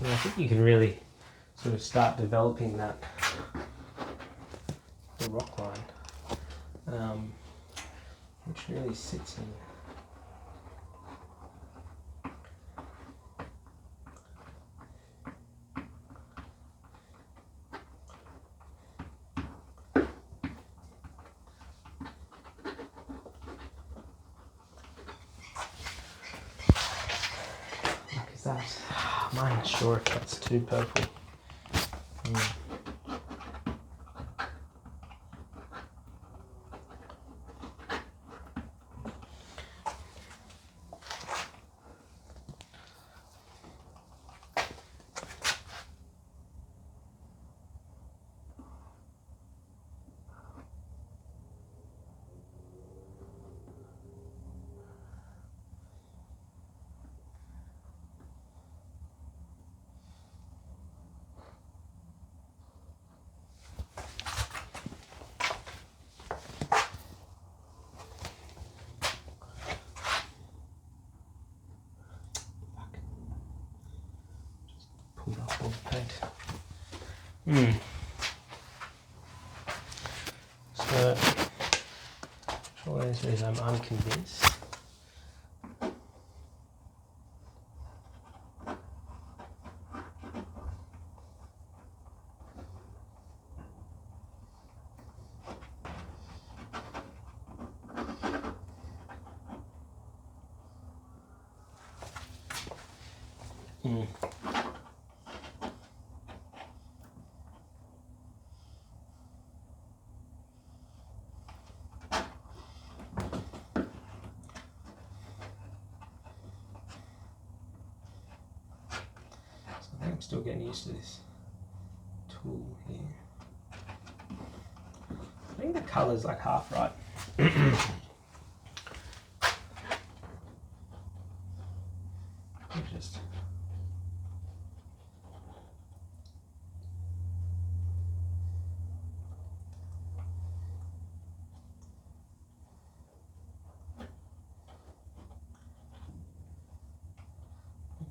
I think you can really sort of start developing the rock line, which really sits in. That? I'm not sure if that's too purple. Pulled off all the paint. So, short answer is I'm unconvinced. I'm still getting used to this tool here. I think the colour's like half right. Just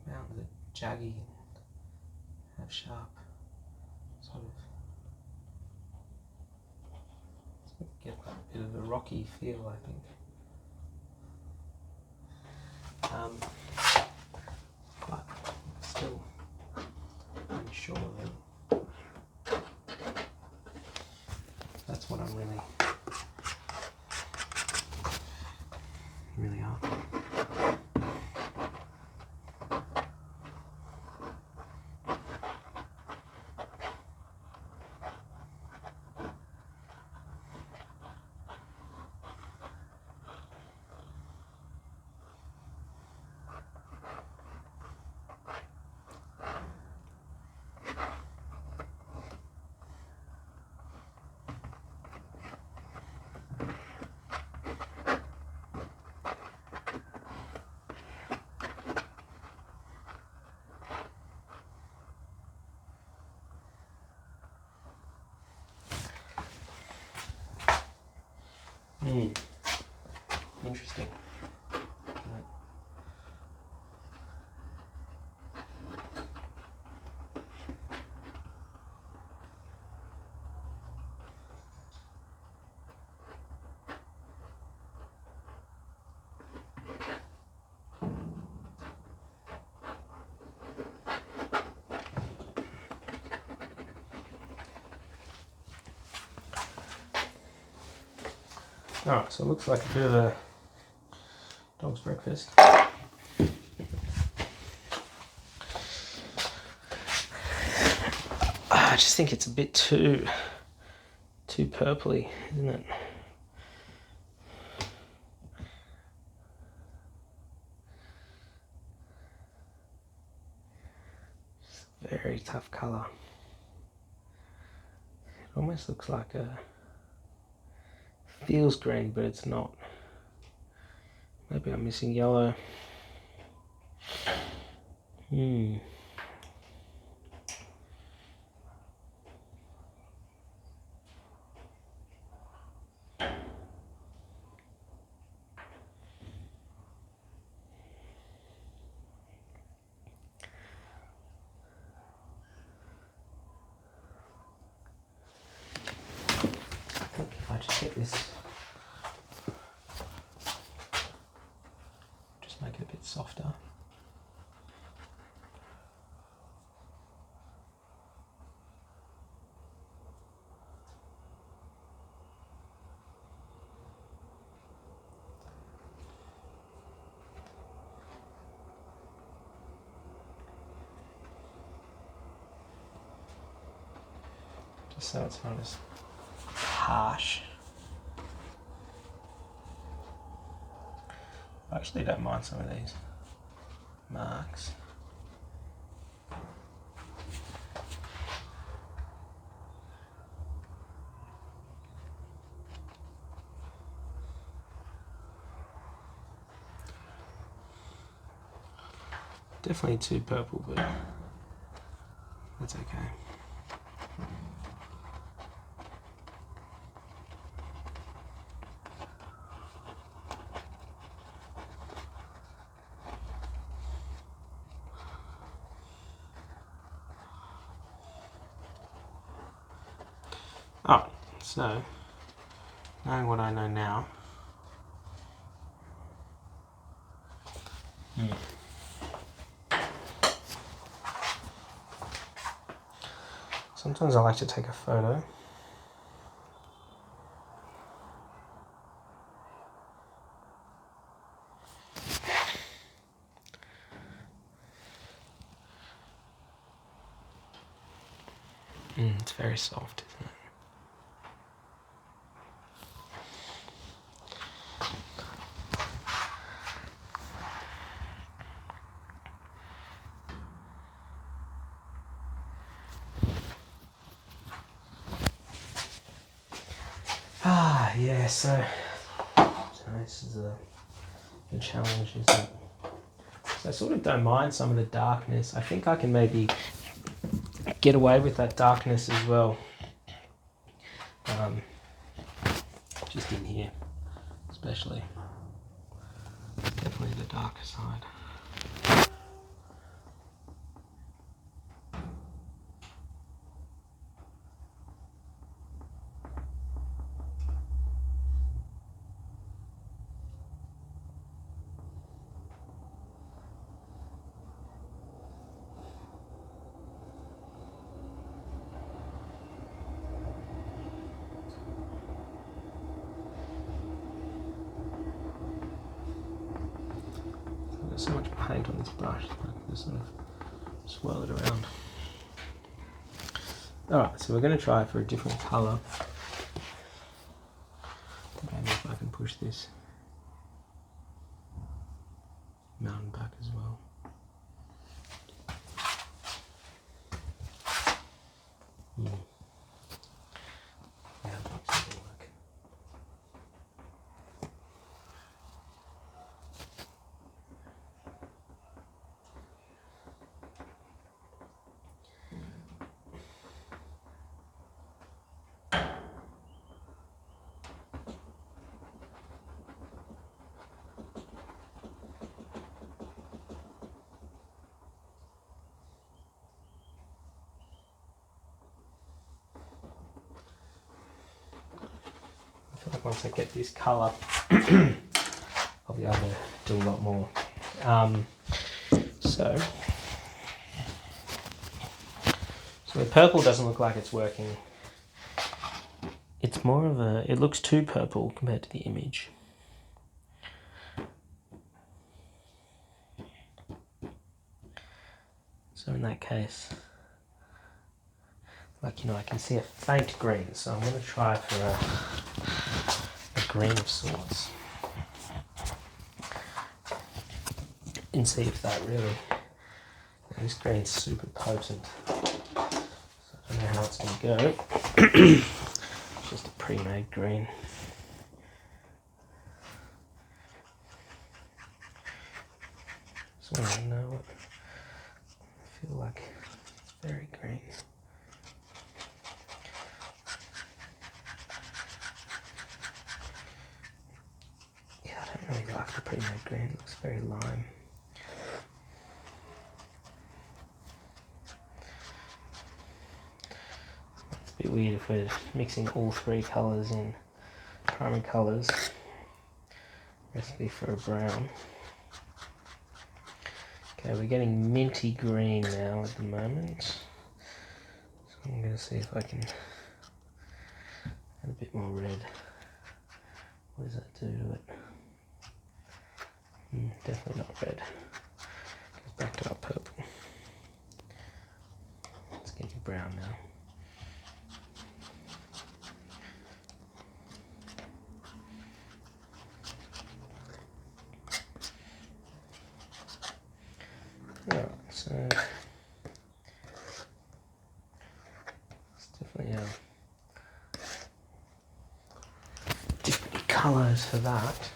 mountains are jaggy and have sharp sort of. It's going to get a bit of a rocky feel, I think. But still unsure that that's what I'm really after. Interesting. Alright, so it looks like a bit of a dog's breakfast. I just think it's a bit too purpley, isn't it? Very tough colour. It almost looks like feels green, but it's not. Maybe I'm missing yellow. Hmm. I think if I just get this, just make it a bit softer. Just so it's not as harsh. I actually don't mind some of these marks. Definitely too purple, but that's okay. Alright, so knowing what I know now, sometimes I like to take a photo. It's very soft, isn't it? Yeah, so this is the challenge, isn't it? So I sort of don't mind some of the darkness. I think I can maybe get away with that darkness as well. Just in here, especially. Definitely the darker side. There's so much paint on this brush, I just sort of swirl it around. Alright, so we're going to try for a different colour. Maybe if I can push this mountain back as well. Yeah, that looks like. I feel like once I get this colour, I'll be able to do a lot more. So the purple doesn't look like it's working. It's more of a, it looks too purple compared to the image. So in that case, like, you know, I can see a faint green, so I'm going to try for a green of sorts and see if that really, this green's super potent, so I don't know how it's going to go. It's just a pre-made green. So I don't know what green, looks very lime. It's a bit weird if we're mixing all three colours in primary colours. Recipe for a brown. Okay, we're getting minty green now at the moment. So I'm going to see if I can add a bit more red. What does that do to it? Definitely not red. Goes back to our purple. It's getting brown now. Alright, so it's definitely different colours for that.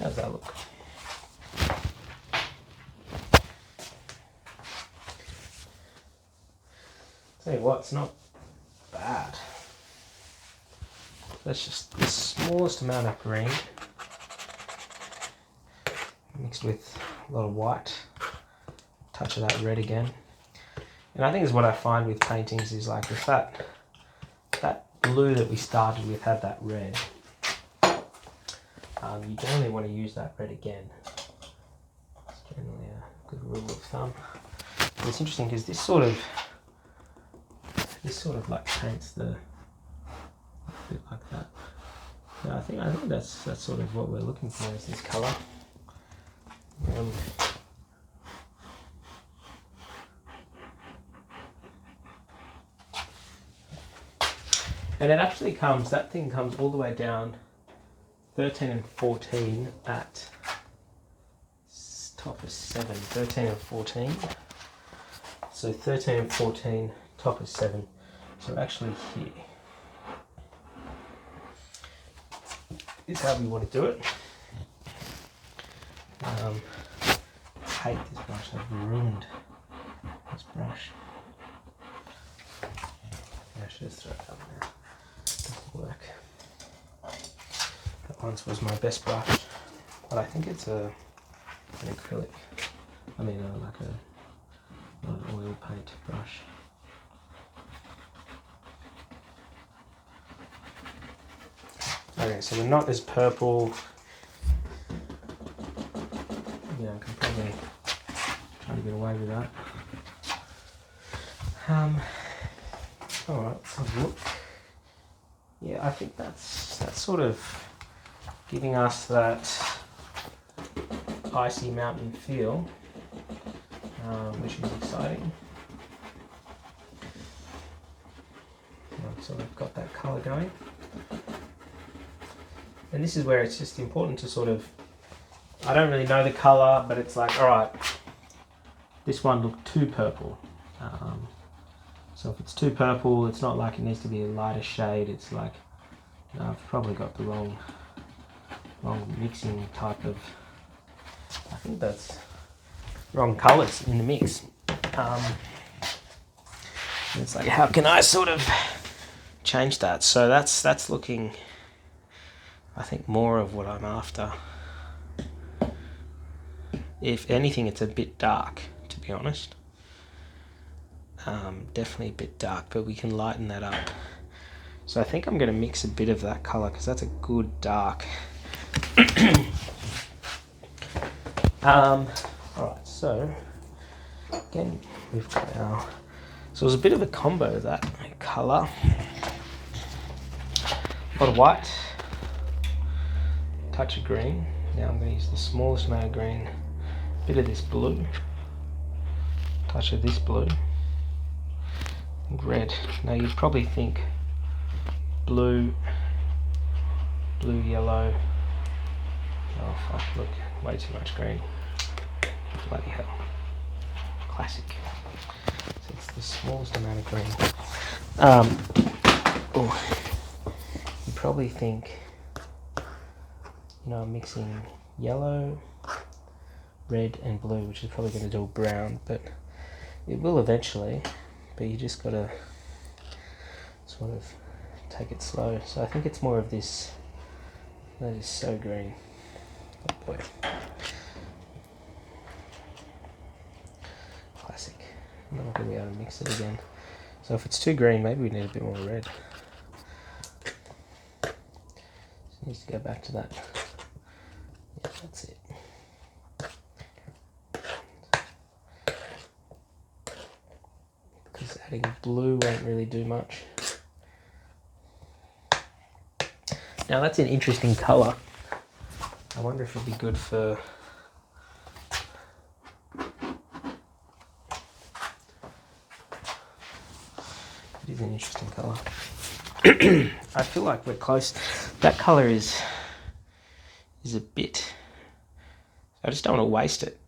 How's that look? Tell you what, it's not bad. That's just the smallest amount of green mixed with a lot of white, touch of that red again. And I think is what I find with paintings is like if that blue that we started with had that red, you generally want to use that red again. It's generally a good rule of thumb. But it's interesting because this sort of like paints the bit like that. Yeah, I think that's sort of what we're looking for is this colour. And it actually comes, that thing comes all the way down 13 and 14 at top of 7. 13 and 14. So 13 and 14, top of 7. So actually here is how we want to do it. I hate this brush, I've ruined this brush. I should just throw it up now. Doesn't work. That once was my best brush, but I think it's an acrylic. I mean, like an oil paint brush. Okay, so we're not as purple. Yeah, I can probably try to get away with that. Alright, let's have a look. Yeah, I think that's sort of giving us that icy mountain feel, which is exciting. So I've got that colour going. And this is where it's just important to sort of, I don't really know the colour, but it's like, alright, this one looked too purple. So if it's too purple, it's not like it needs to be a lighter shade. It's like, no, I've probably got the wrong mixing type of, I think that's wrong colours in the mix. It's like, how can I sort of change that? So that's looking, I think, more of what I'm after. If anything, it's a bit dark, to be honest. Definitely a bit dark, but we can lighten that up. So I think I'm going to mix a bit of that colour because that's a good dark. Alright, so again, we've got our, so it was a bit of a combo of that colour. A lot of white, touch of green. Now I'm going to use the smallest amount of green, a bit of this blue, touch of this blue, and red. Now you'd probably think blue, yellow. Oh fuck, look, way too much green. Bloody hell. Classic. So it's the smallest amount of green. You probably think, you know, I'm mixing yellow, red and blue, which is probably going to do a brown, but it will eventually. But you just got to sort of take it slow. So I think it's more of this. That is so green. Oh boy. Classic. I'm not going to be able to mix it again. So if it's too green, maybe we need a bit more red. Just needs to go back to that. Yeah, that's it. Because adding blue won't really do much. Now that's an interesting colour. I wonder if it'd be good for... It is an interesting colour. I feel like we're close. That colour is a bit... I just don't want to waste it.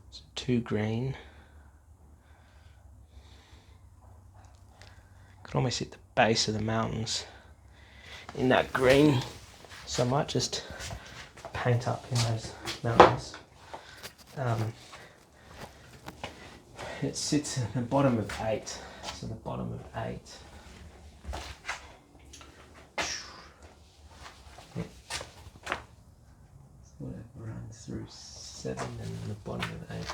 It's too green. Could almost hit the base of the mountains in that green. So I might just paint up in those mountains. It sits at the bottom of 8. So the bottom of 8. Yep. So it runs through 7 and the bottom of 8.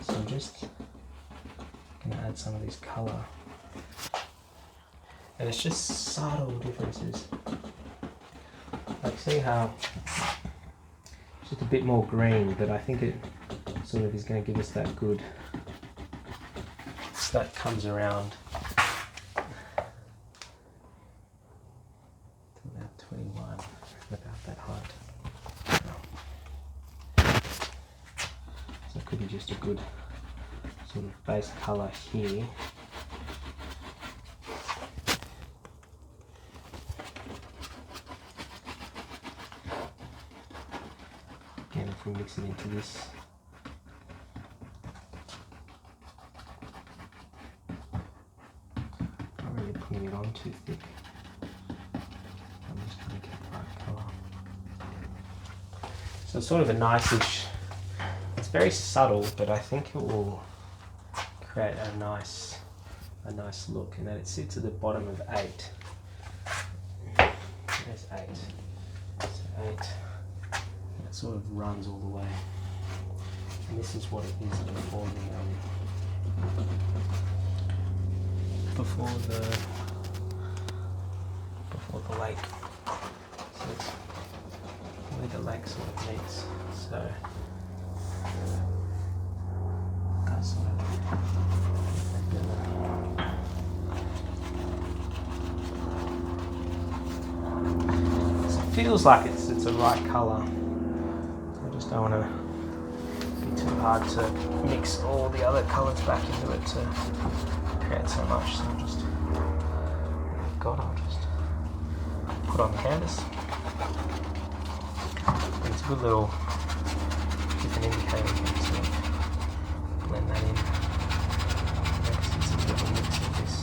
So I'm just going to add some of this colour. And it's just subtle differences. Like, see how it's just a bit more green, but I think it sort of is going to give us that good, so that comes around to about 21, about that height. So it could be just a good sort of base colour here. Again, if we mix it into this, not really putting it on too thick. I'm just going to get the right colour. So it's sort of a nice-ish, it's very subtle, but I think it will create a nice look. And then it sits at the bottom of 8. There's 8. So 8. It sort of runs all the way, and this is what it is before the lake. So it's where the lake sort of meets. So that's sort of it feels like it's the right colour. Don't want to be too hard to mix all the other colours back into it to create so much. So I'll just put on the canvas. And it's a good little different indicator to blend that in. Next, it's a little mix of this.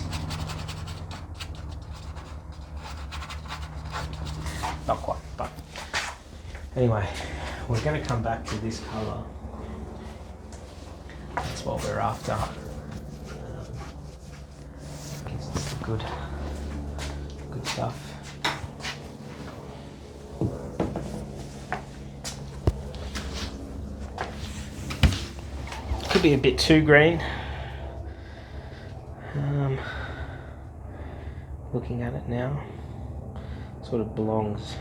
Not quite, but anyway. We're going to come back to this colour. That's what we're after. Because it's the good stuff. Could be a bit too green. Looking at it now, sort of belongs.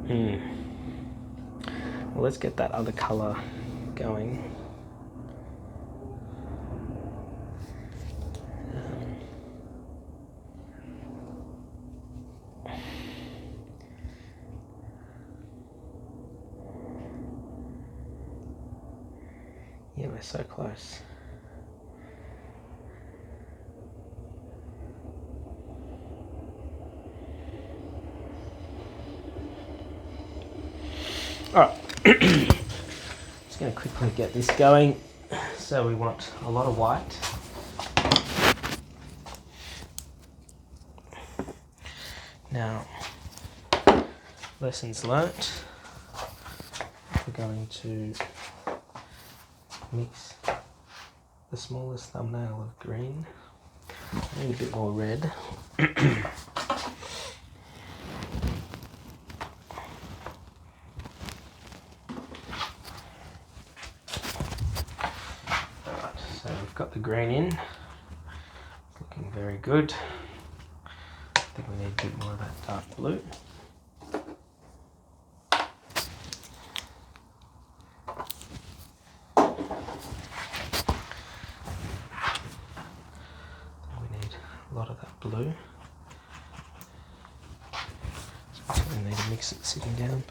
Well, let's get that other colour going. Yeah, we're so close. Alright, just going to quickly get this going. So we want a lot of white. Now, lessons learnt. We're going to mix the smallest thumbnail of green. I need a bit more red. Alright, so we've got the green in. It's looking very good. I think we need a bit more of that dark blue. A lot of that blue. So we need to mix it sitting down.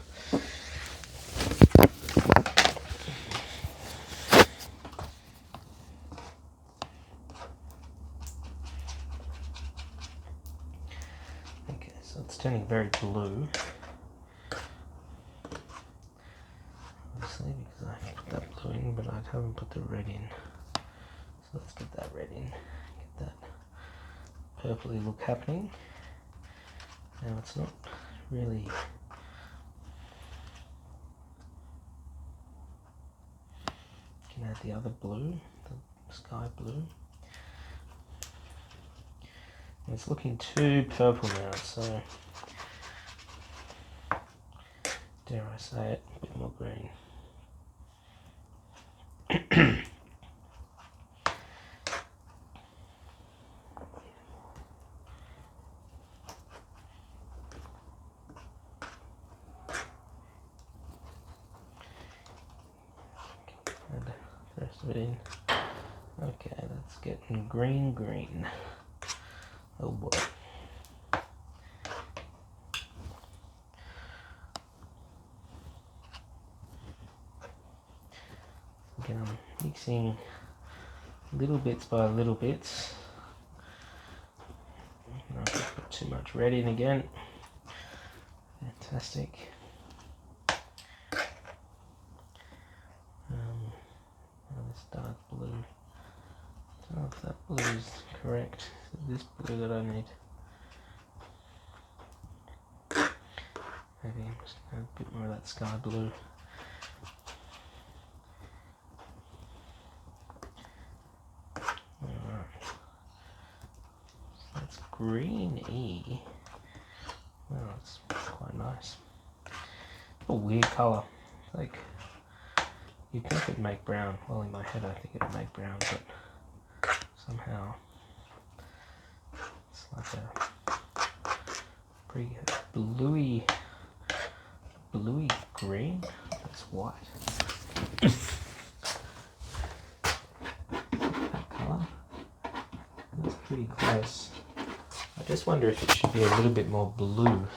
Okay, so it's turning very blue. Obviously, because I put that blue in, but I haven't put the red in. So let's get that red in. Get that purpley look happening. Now it's not really you can add the other blue, the sky blue. And it's looking too purple now, so dare I say it, a bit more green. Add the rest of it in. Okay, that's getting green. Oh boy. Again, I'm mixing little bits by little bits. Not to put too much red in again. Fantastic. Now this dark blue. I don't know if that blue is correct. This blue that I need. Maybe I'm just going to add a bit more of that sky blue. Alright. So that's greeny. Well, it's quite nice. A weird colour. Like, you'd think it'd make brown. Well, in my head I think it'd make brown, but somehow it's like a pretty bluey green. That's white. That colour. That's pretty close. I just wonder if it should be a little bit more blue.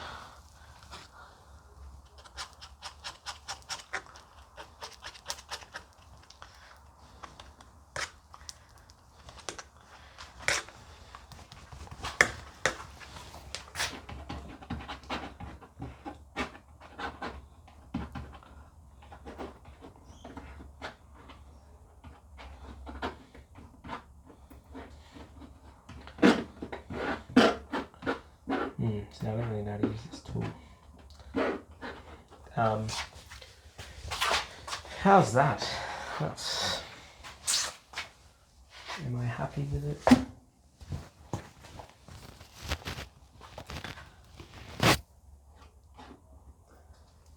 So I don't really know how to use this tool. How's that? That's. Am I happy with it?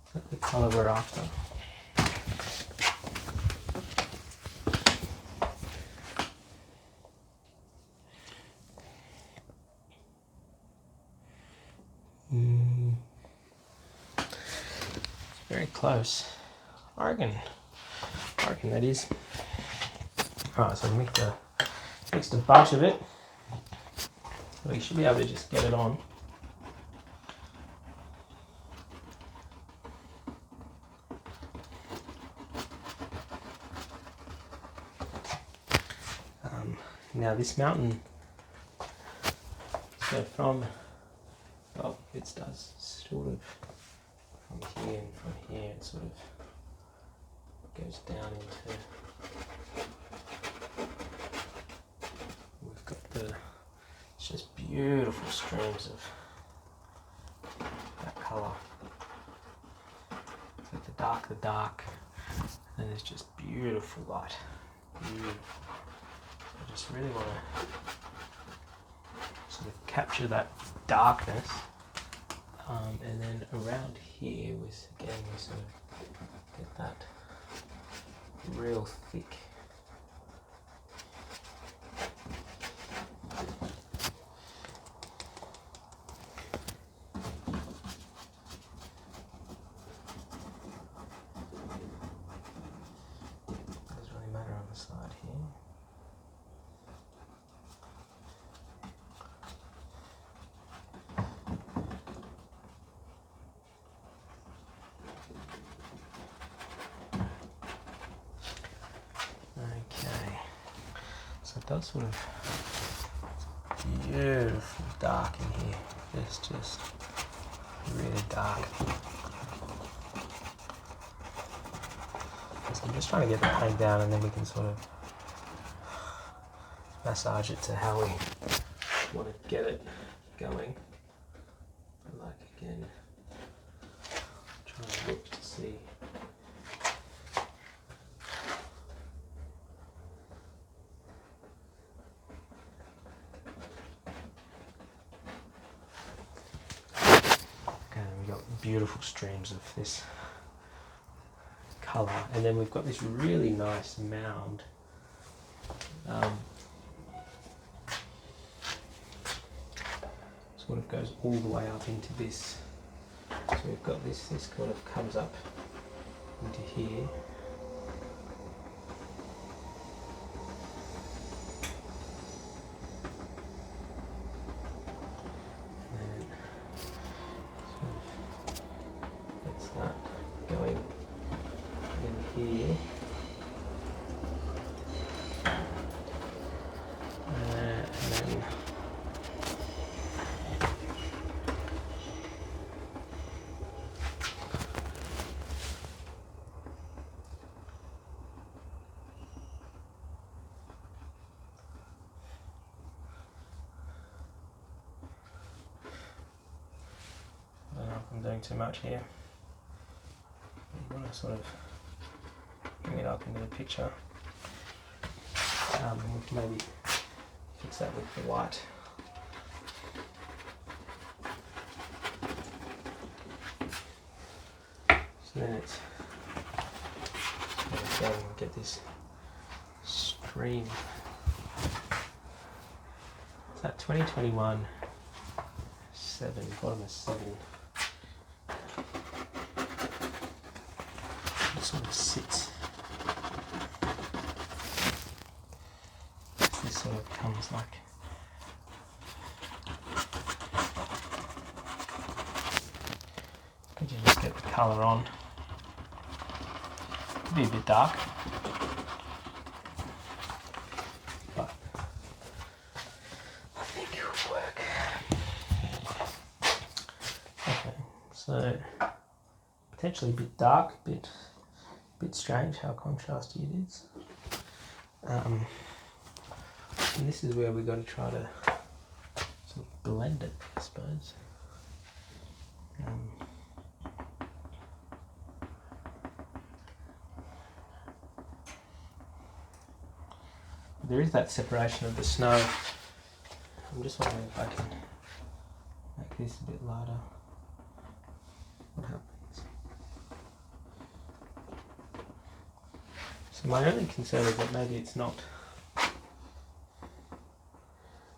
Is that the colour we're after? Very close. I reckon that is. Alright, so we mixed a bunch of it. We should be able to just get it on. Now this mountain, so it does sort of from here and from here, it sort of goes down into, we've got it's just beautiful streams of that colour. the dark, and there's just beautiful light. Beautiful. I just really want to sort of capture that darkness, and then around here we sort of get that real thick. Doesn't really matter on the side here. Okay, so it does sort of beautiful dark in here. It's just really dark. So I'm just trying to get the paint down, and then we can sort of massage it to how we want to get it going. Like again, trying to look to see. Beautiful streams of this colour, and then we've got this really nice mound. Sort of goes all the way up into this. So we've got this kind of comes up into here. Going in here, and then I don't know if I'm doing too much here. I want to sort of bring it up into the picture. We can maybe fix that with the white. So then it's going to get this stream. It's that 2021 7, bottom of 7. Sort of sits. This sort of comes like could you just get the colour on? It'd be a bit dark, but I think it'll work. Okay, so potentially a bit dark, a bit strange how contrasty it is. And this is where we've got to try to sort of blend it, I suppose. There is that separation of the snow. I'm just wondering if I can make this a bit lighter. What happens? So my only concern is that maybe it's not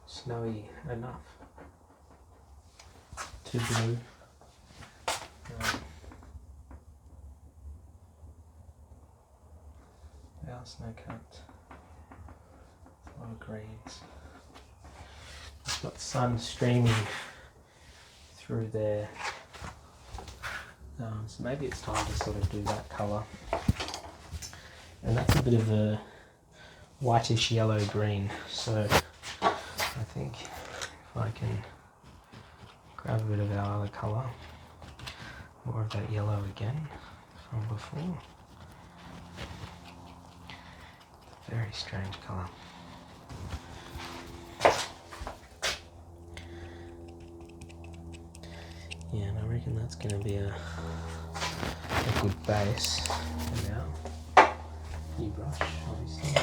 snowy enough to blue. Our snow capped. A lot of greens. It's got sun streaming through there. So maybe it's time to sort of do that colour. And that's a bit of a whitish yellow green. So I think if I can grab a bit of our other colour, more of that yellow again from before. Very strange colour. Yeah, and I reckon that's going to be a a good base. And now, new brush, obviously.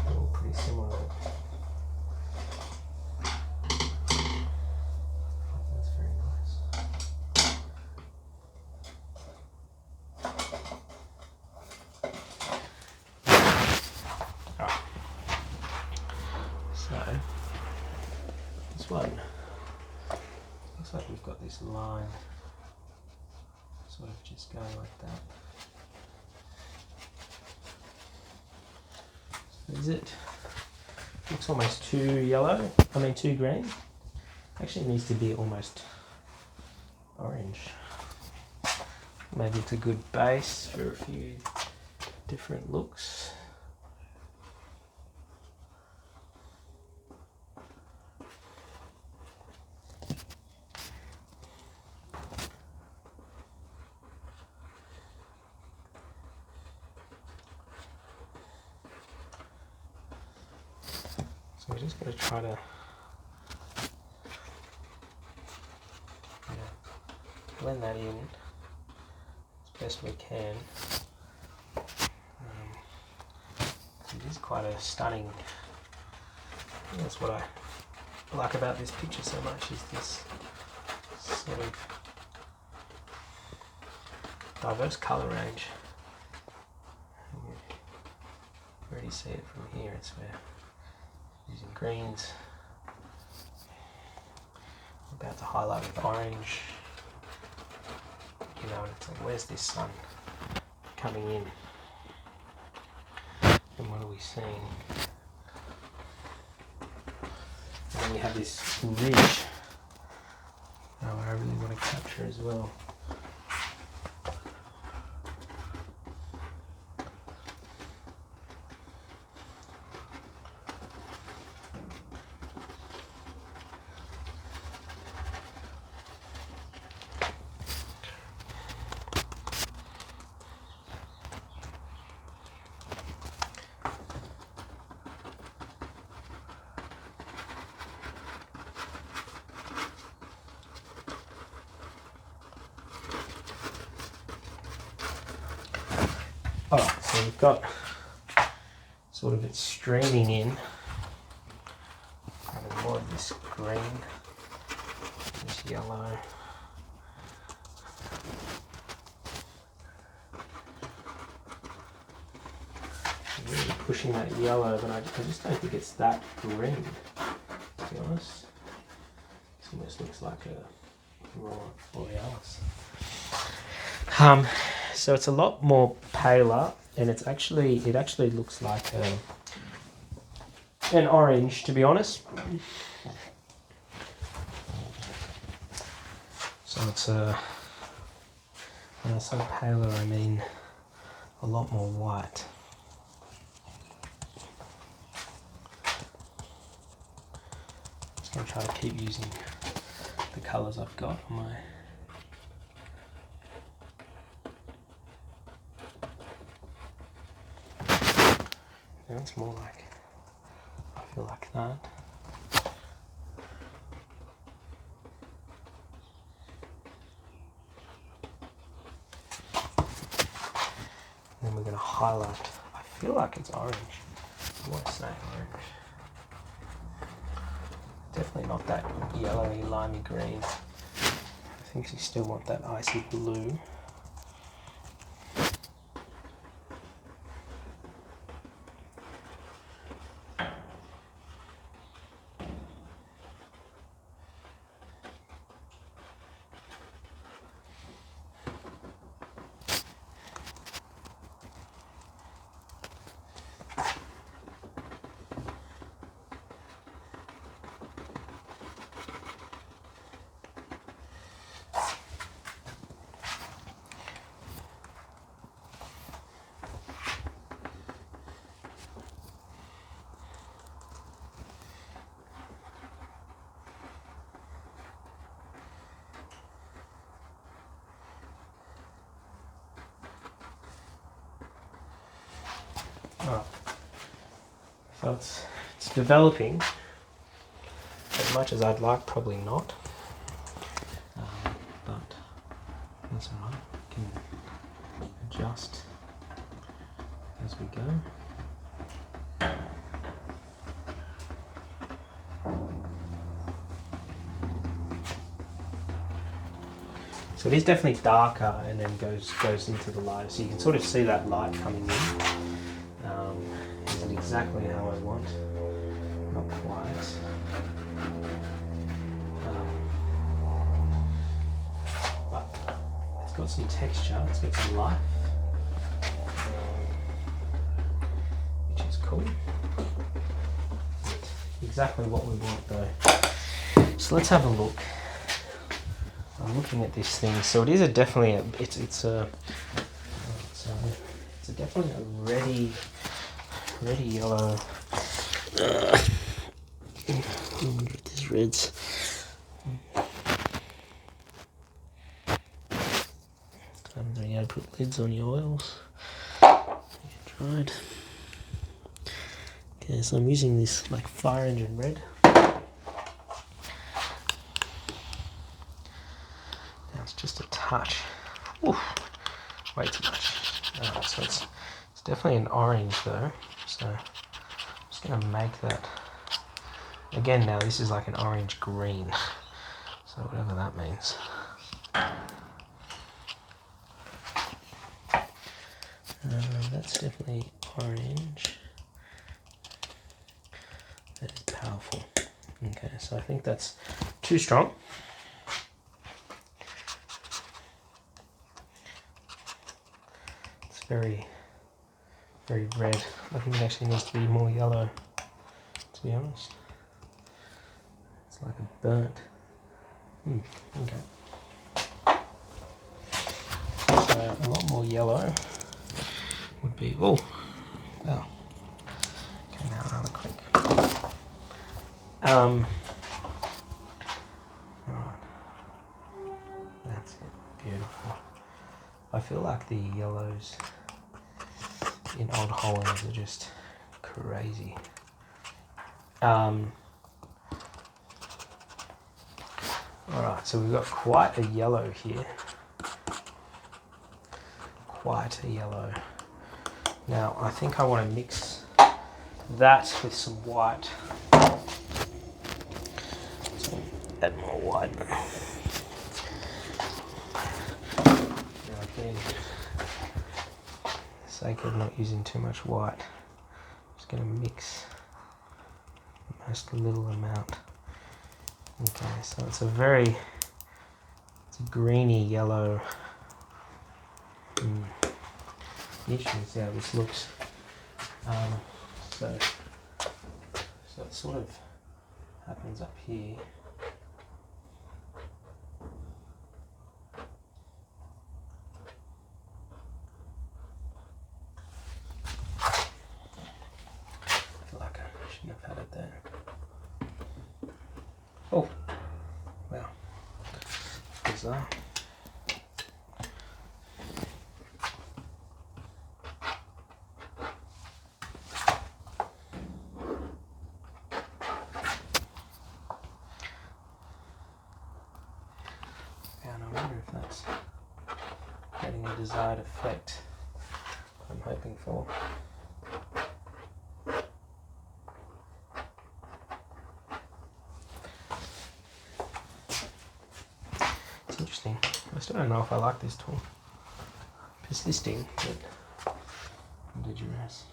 All pretty similar. That's very nice. Alright. So this one looks like we've got this line sort of just going like that. So is it? Looks almost too yellow. Too green. Actually, it needs to be almost orange. Maybe it's a good base for a few different looks. So we're just going to try to blend that in as best we can. It is quite a stunning. That's what I like about this picture so much, is this sort of diverse colour range. You already see it from here. It's where using greens, about to highlight with orange. You know, it's like, where's this sun coming in? And what are we seeing? And then we have this ridge. I really want to capture as well. Oh, so we've got sort of it streaming in, and more of this green, this yellow. I'm really pushing that yellow, but I just don't think it's that green, to be honest. This almost looks like a raw borealis. So it's a lot more paler, and it actually looks like an orange, to be honest. So it's when I say paler, I mean a lot more white. Just going to try to keep using the colours I've got on my. Now it's more like, I feel like that. Then we're going to highlight. I feel like it's orange. I want to say orange. Definitely not that yellowy, limey green. I think you still want that icy blue. So it's developing as much as I'd like, probably not. But that's alright. We can adjust as we go. So it is definitely darker and then goes into the light. So you can sort of see that light coming in. Is it exactly how I want? Not quite. But it's got some texture, it's got some life, which is cool. Exactly what we want though. So let's have a look. I'm looking at this thing. So it is definitely definitely a ready yellow. I wonder if this red's. You gotta put lids on your oils. Dried. Okay, so I'm using this like fire engine red. Now it's just a touch. Oof, way too much. So it's definitely an orange though. So I'm just gonna make that. Again, now this is like an orange green. So whatever that means. That's definitely orange. That is powerful. Okay, so I think that's too strong. It's very, very red. I think it actually needs to be more yellow, to be honest. It's like a burnt. Okay. So a lot more yellow would be, oh, wow. Okay, now another quick. Alright. That's it, beautiful. I feel like the yellows in Old Hollands are just crazy. Alright, so we've got quite a yellow here. Quite a yellow. Now, I think I want to mix that with some white. So add more white. Now again, for the sake of not using too much white, I'm just going to mix most little amount. Okay, so it's a greeny yellow. You can see how this looks. So it sort of happens up here. I feel like I shouldn't have had it there. Oh, wow. Bizarre. And I wonder if that's getting a desired effect I'm hoping for. It's interesting. I still don't know if I like this tool. Persisting, but indigenous.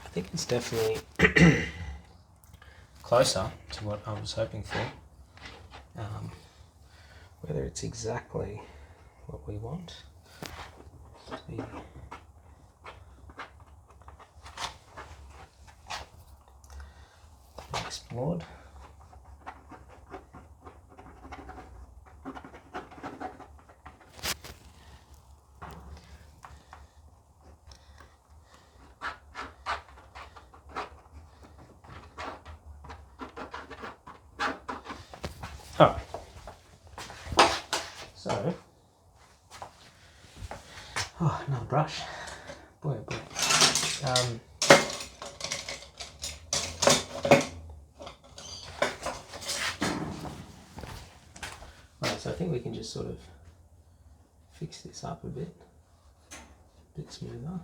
I think it's definitely closer to what I was hoping for. Whether it's exactly what we want to be explored. brush. Boy, oh boy. Right, so I think we can just sort of fix this up a bit smoother.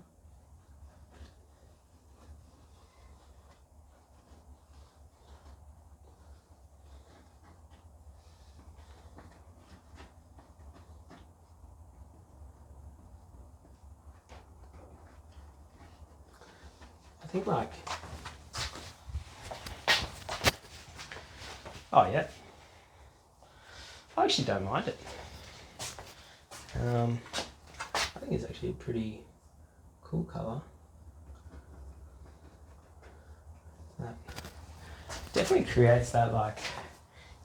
I think like, oh yeah, I actually don't mind it. I think it's actually a pretty cool colour. That definitely creates that, like,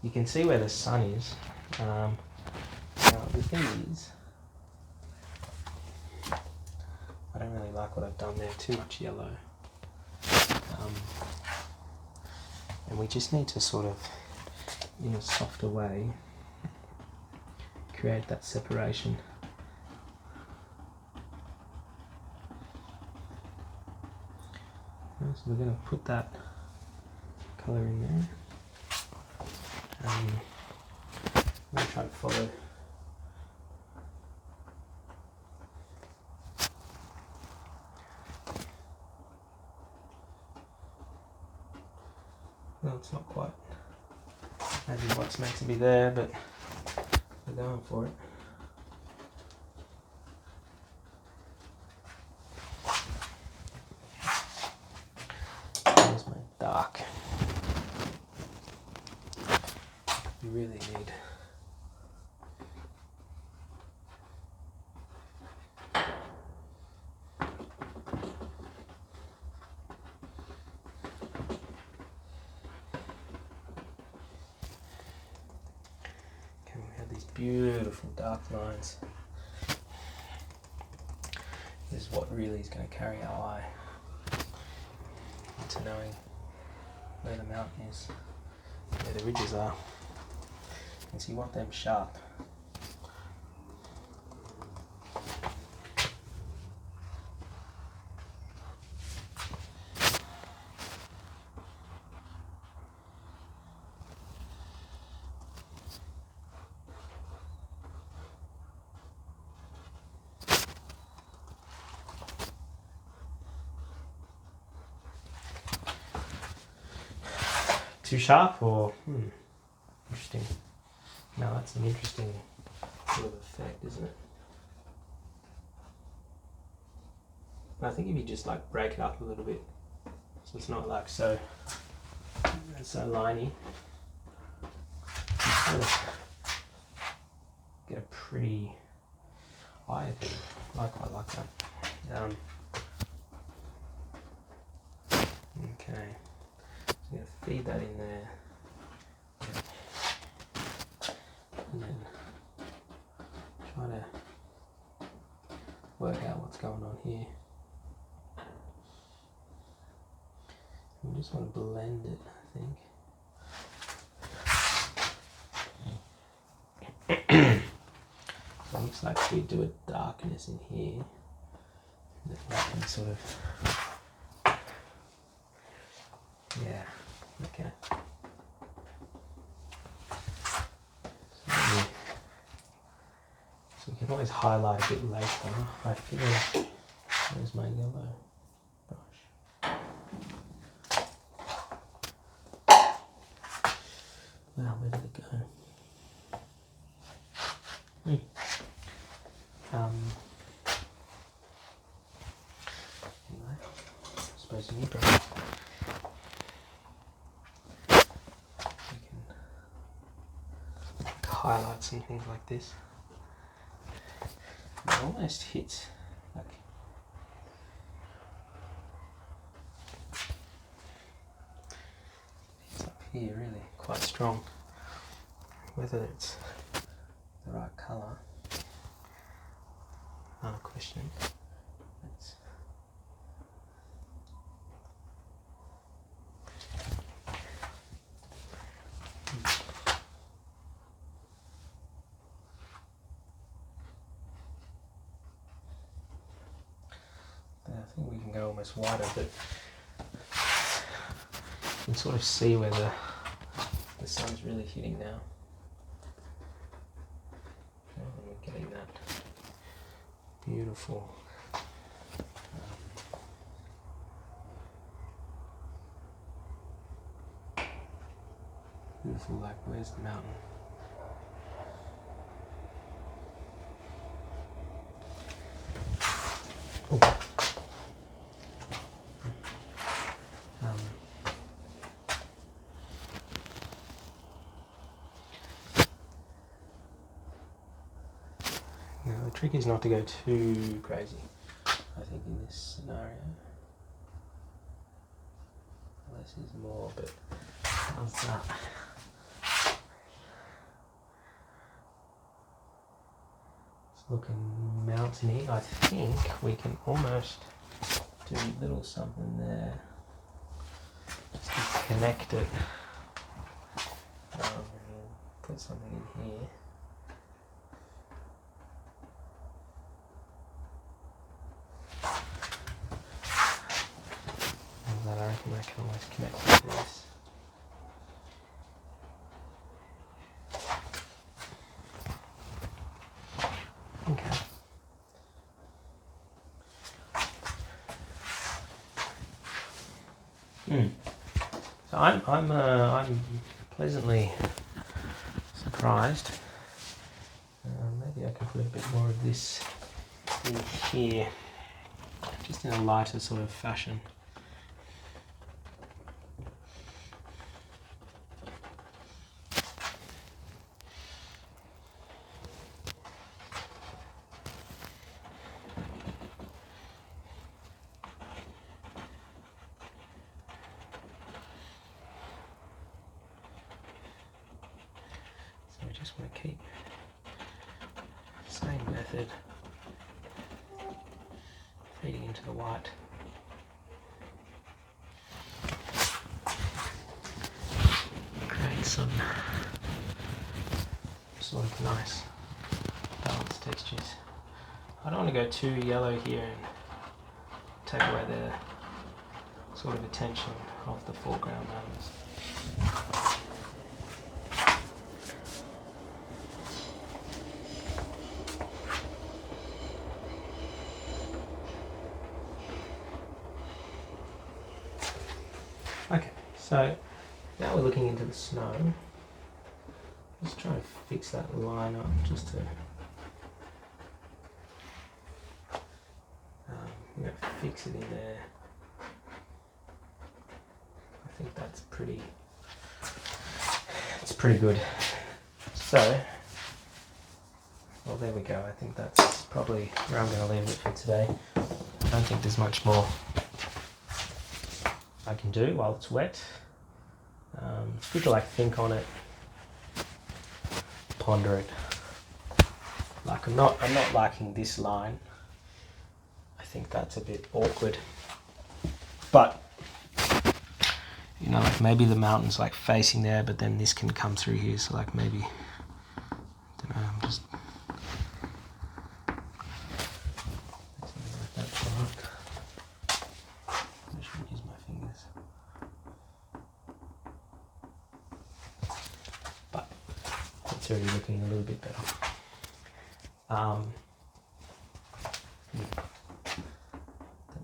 you can see where the sun is. Now the thing is, I don't really like what I've done there, too much yellow. And we just need to sort of, in a softer way, create that separation. So we're going to put that colour in there. I'm going to try to follow. Well, it's not quite maybe what's meant to be there, but we're going for it. There's my dark. You really need beautiful dark lines. This is what really is going to carry our eye into knowing where the mountain is, where the ridges are. And so you want them sharp. Too sharp or interesting? No, that's an interesting sort of effect, isn't it? I think if you just like break it up a little bit, so it's not like so liney, you kind of get a pretty eye. I think I quite like that. Okay. I'm going to feed that in there, and then try to work out what's going on here. We just want to blend it, I think. So it looks like we do a darkness in here, that can sort of, yeah, okay. So we can always highlight a bit later. I feel, where's my yellow brush? Wow, where did it go? Anyway, I suppose you need brush. We can highlight some things like this. It almost hits like it's up here, really quite strong. Whether it's the right colour, not a question. It's think we can go almost wider, but you can sort of see where the sun's really hitting now. And we're getting that beautiful like, where's the mountain? Oh. Now the trick is not to go too crazy, I think, in this scenario. Less is more, but how's that? It's looking mountainy. I think we can almost do a little something there just to connect it. Put something in here. And then I reckon I can always connect it to this. Okay. So I'm pleasantly surprised. Maybe I can put a bit more of this in here, just in a lighter sort of fashion. So we just want to keep the same method, feeding into the white. Create some sort of nice balanced textures. I don't want to go too yellow here and take away the sort of attention of the foreground mountains. Okay, so now we're looking into the snow. Let's try and fix that line up just to fix it in there. I think that's pretty good. So, well, there we go. I think that's probably where I'm going to leave it for today. I don't think there's much more I can do while it's wet. It's good to think on it, ponder it. I'm not liking this line. I think that's a bit awkward. But maybe the mountain's facing there, but then this can come through here. So maybe, I don't know. I'm just something like that to work. I should use my fingers. But it's already looking a little bit better. Don't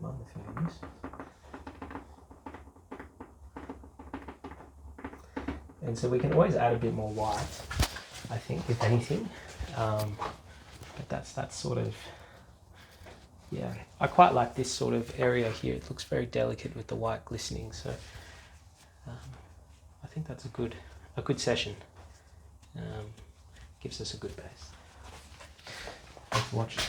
mind the fingers. And so we can always add a bit more white, I think, if anything. But that's sort of, yeah. I quite like this sort of area here. It looks very delicate with the white glistening. So I think that's a good session. Gives us a good base. Thanks for watching.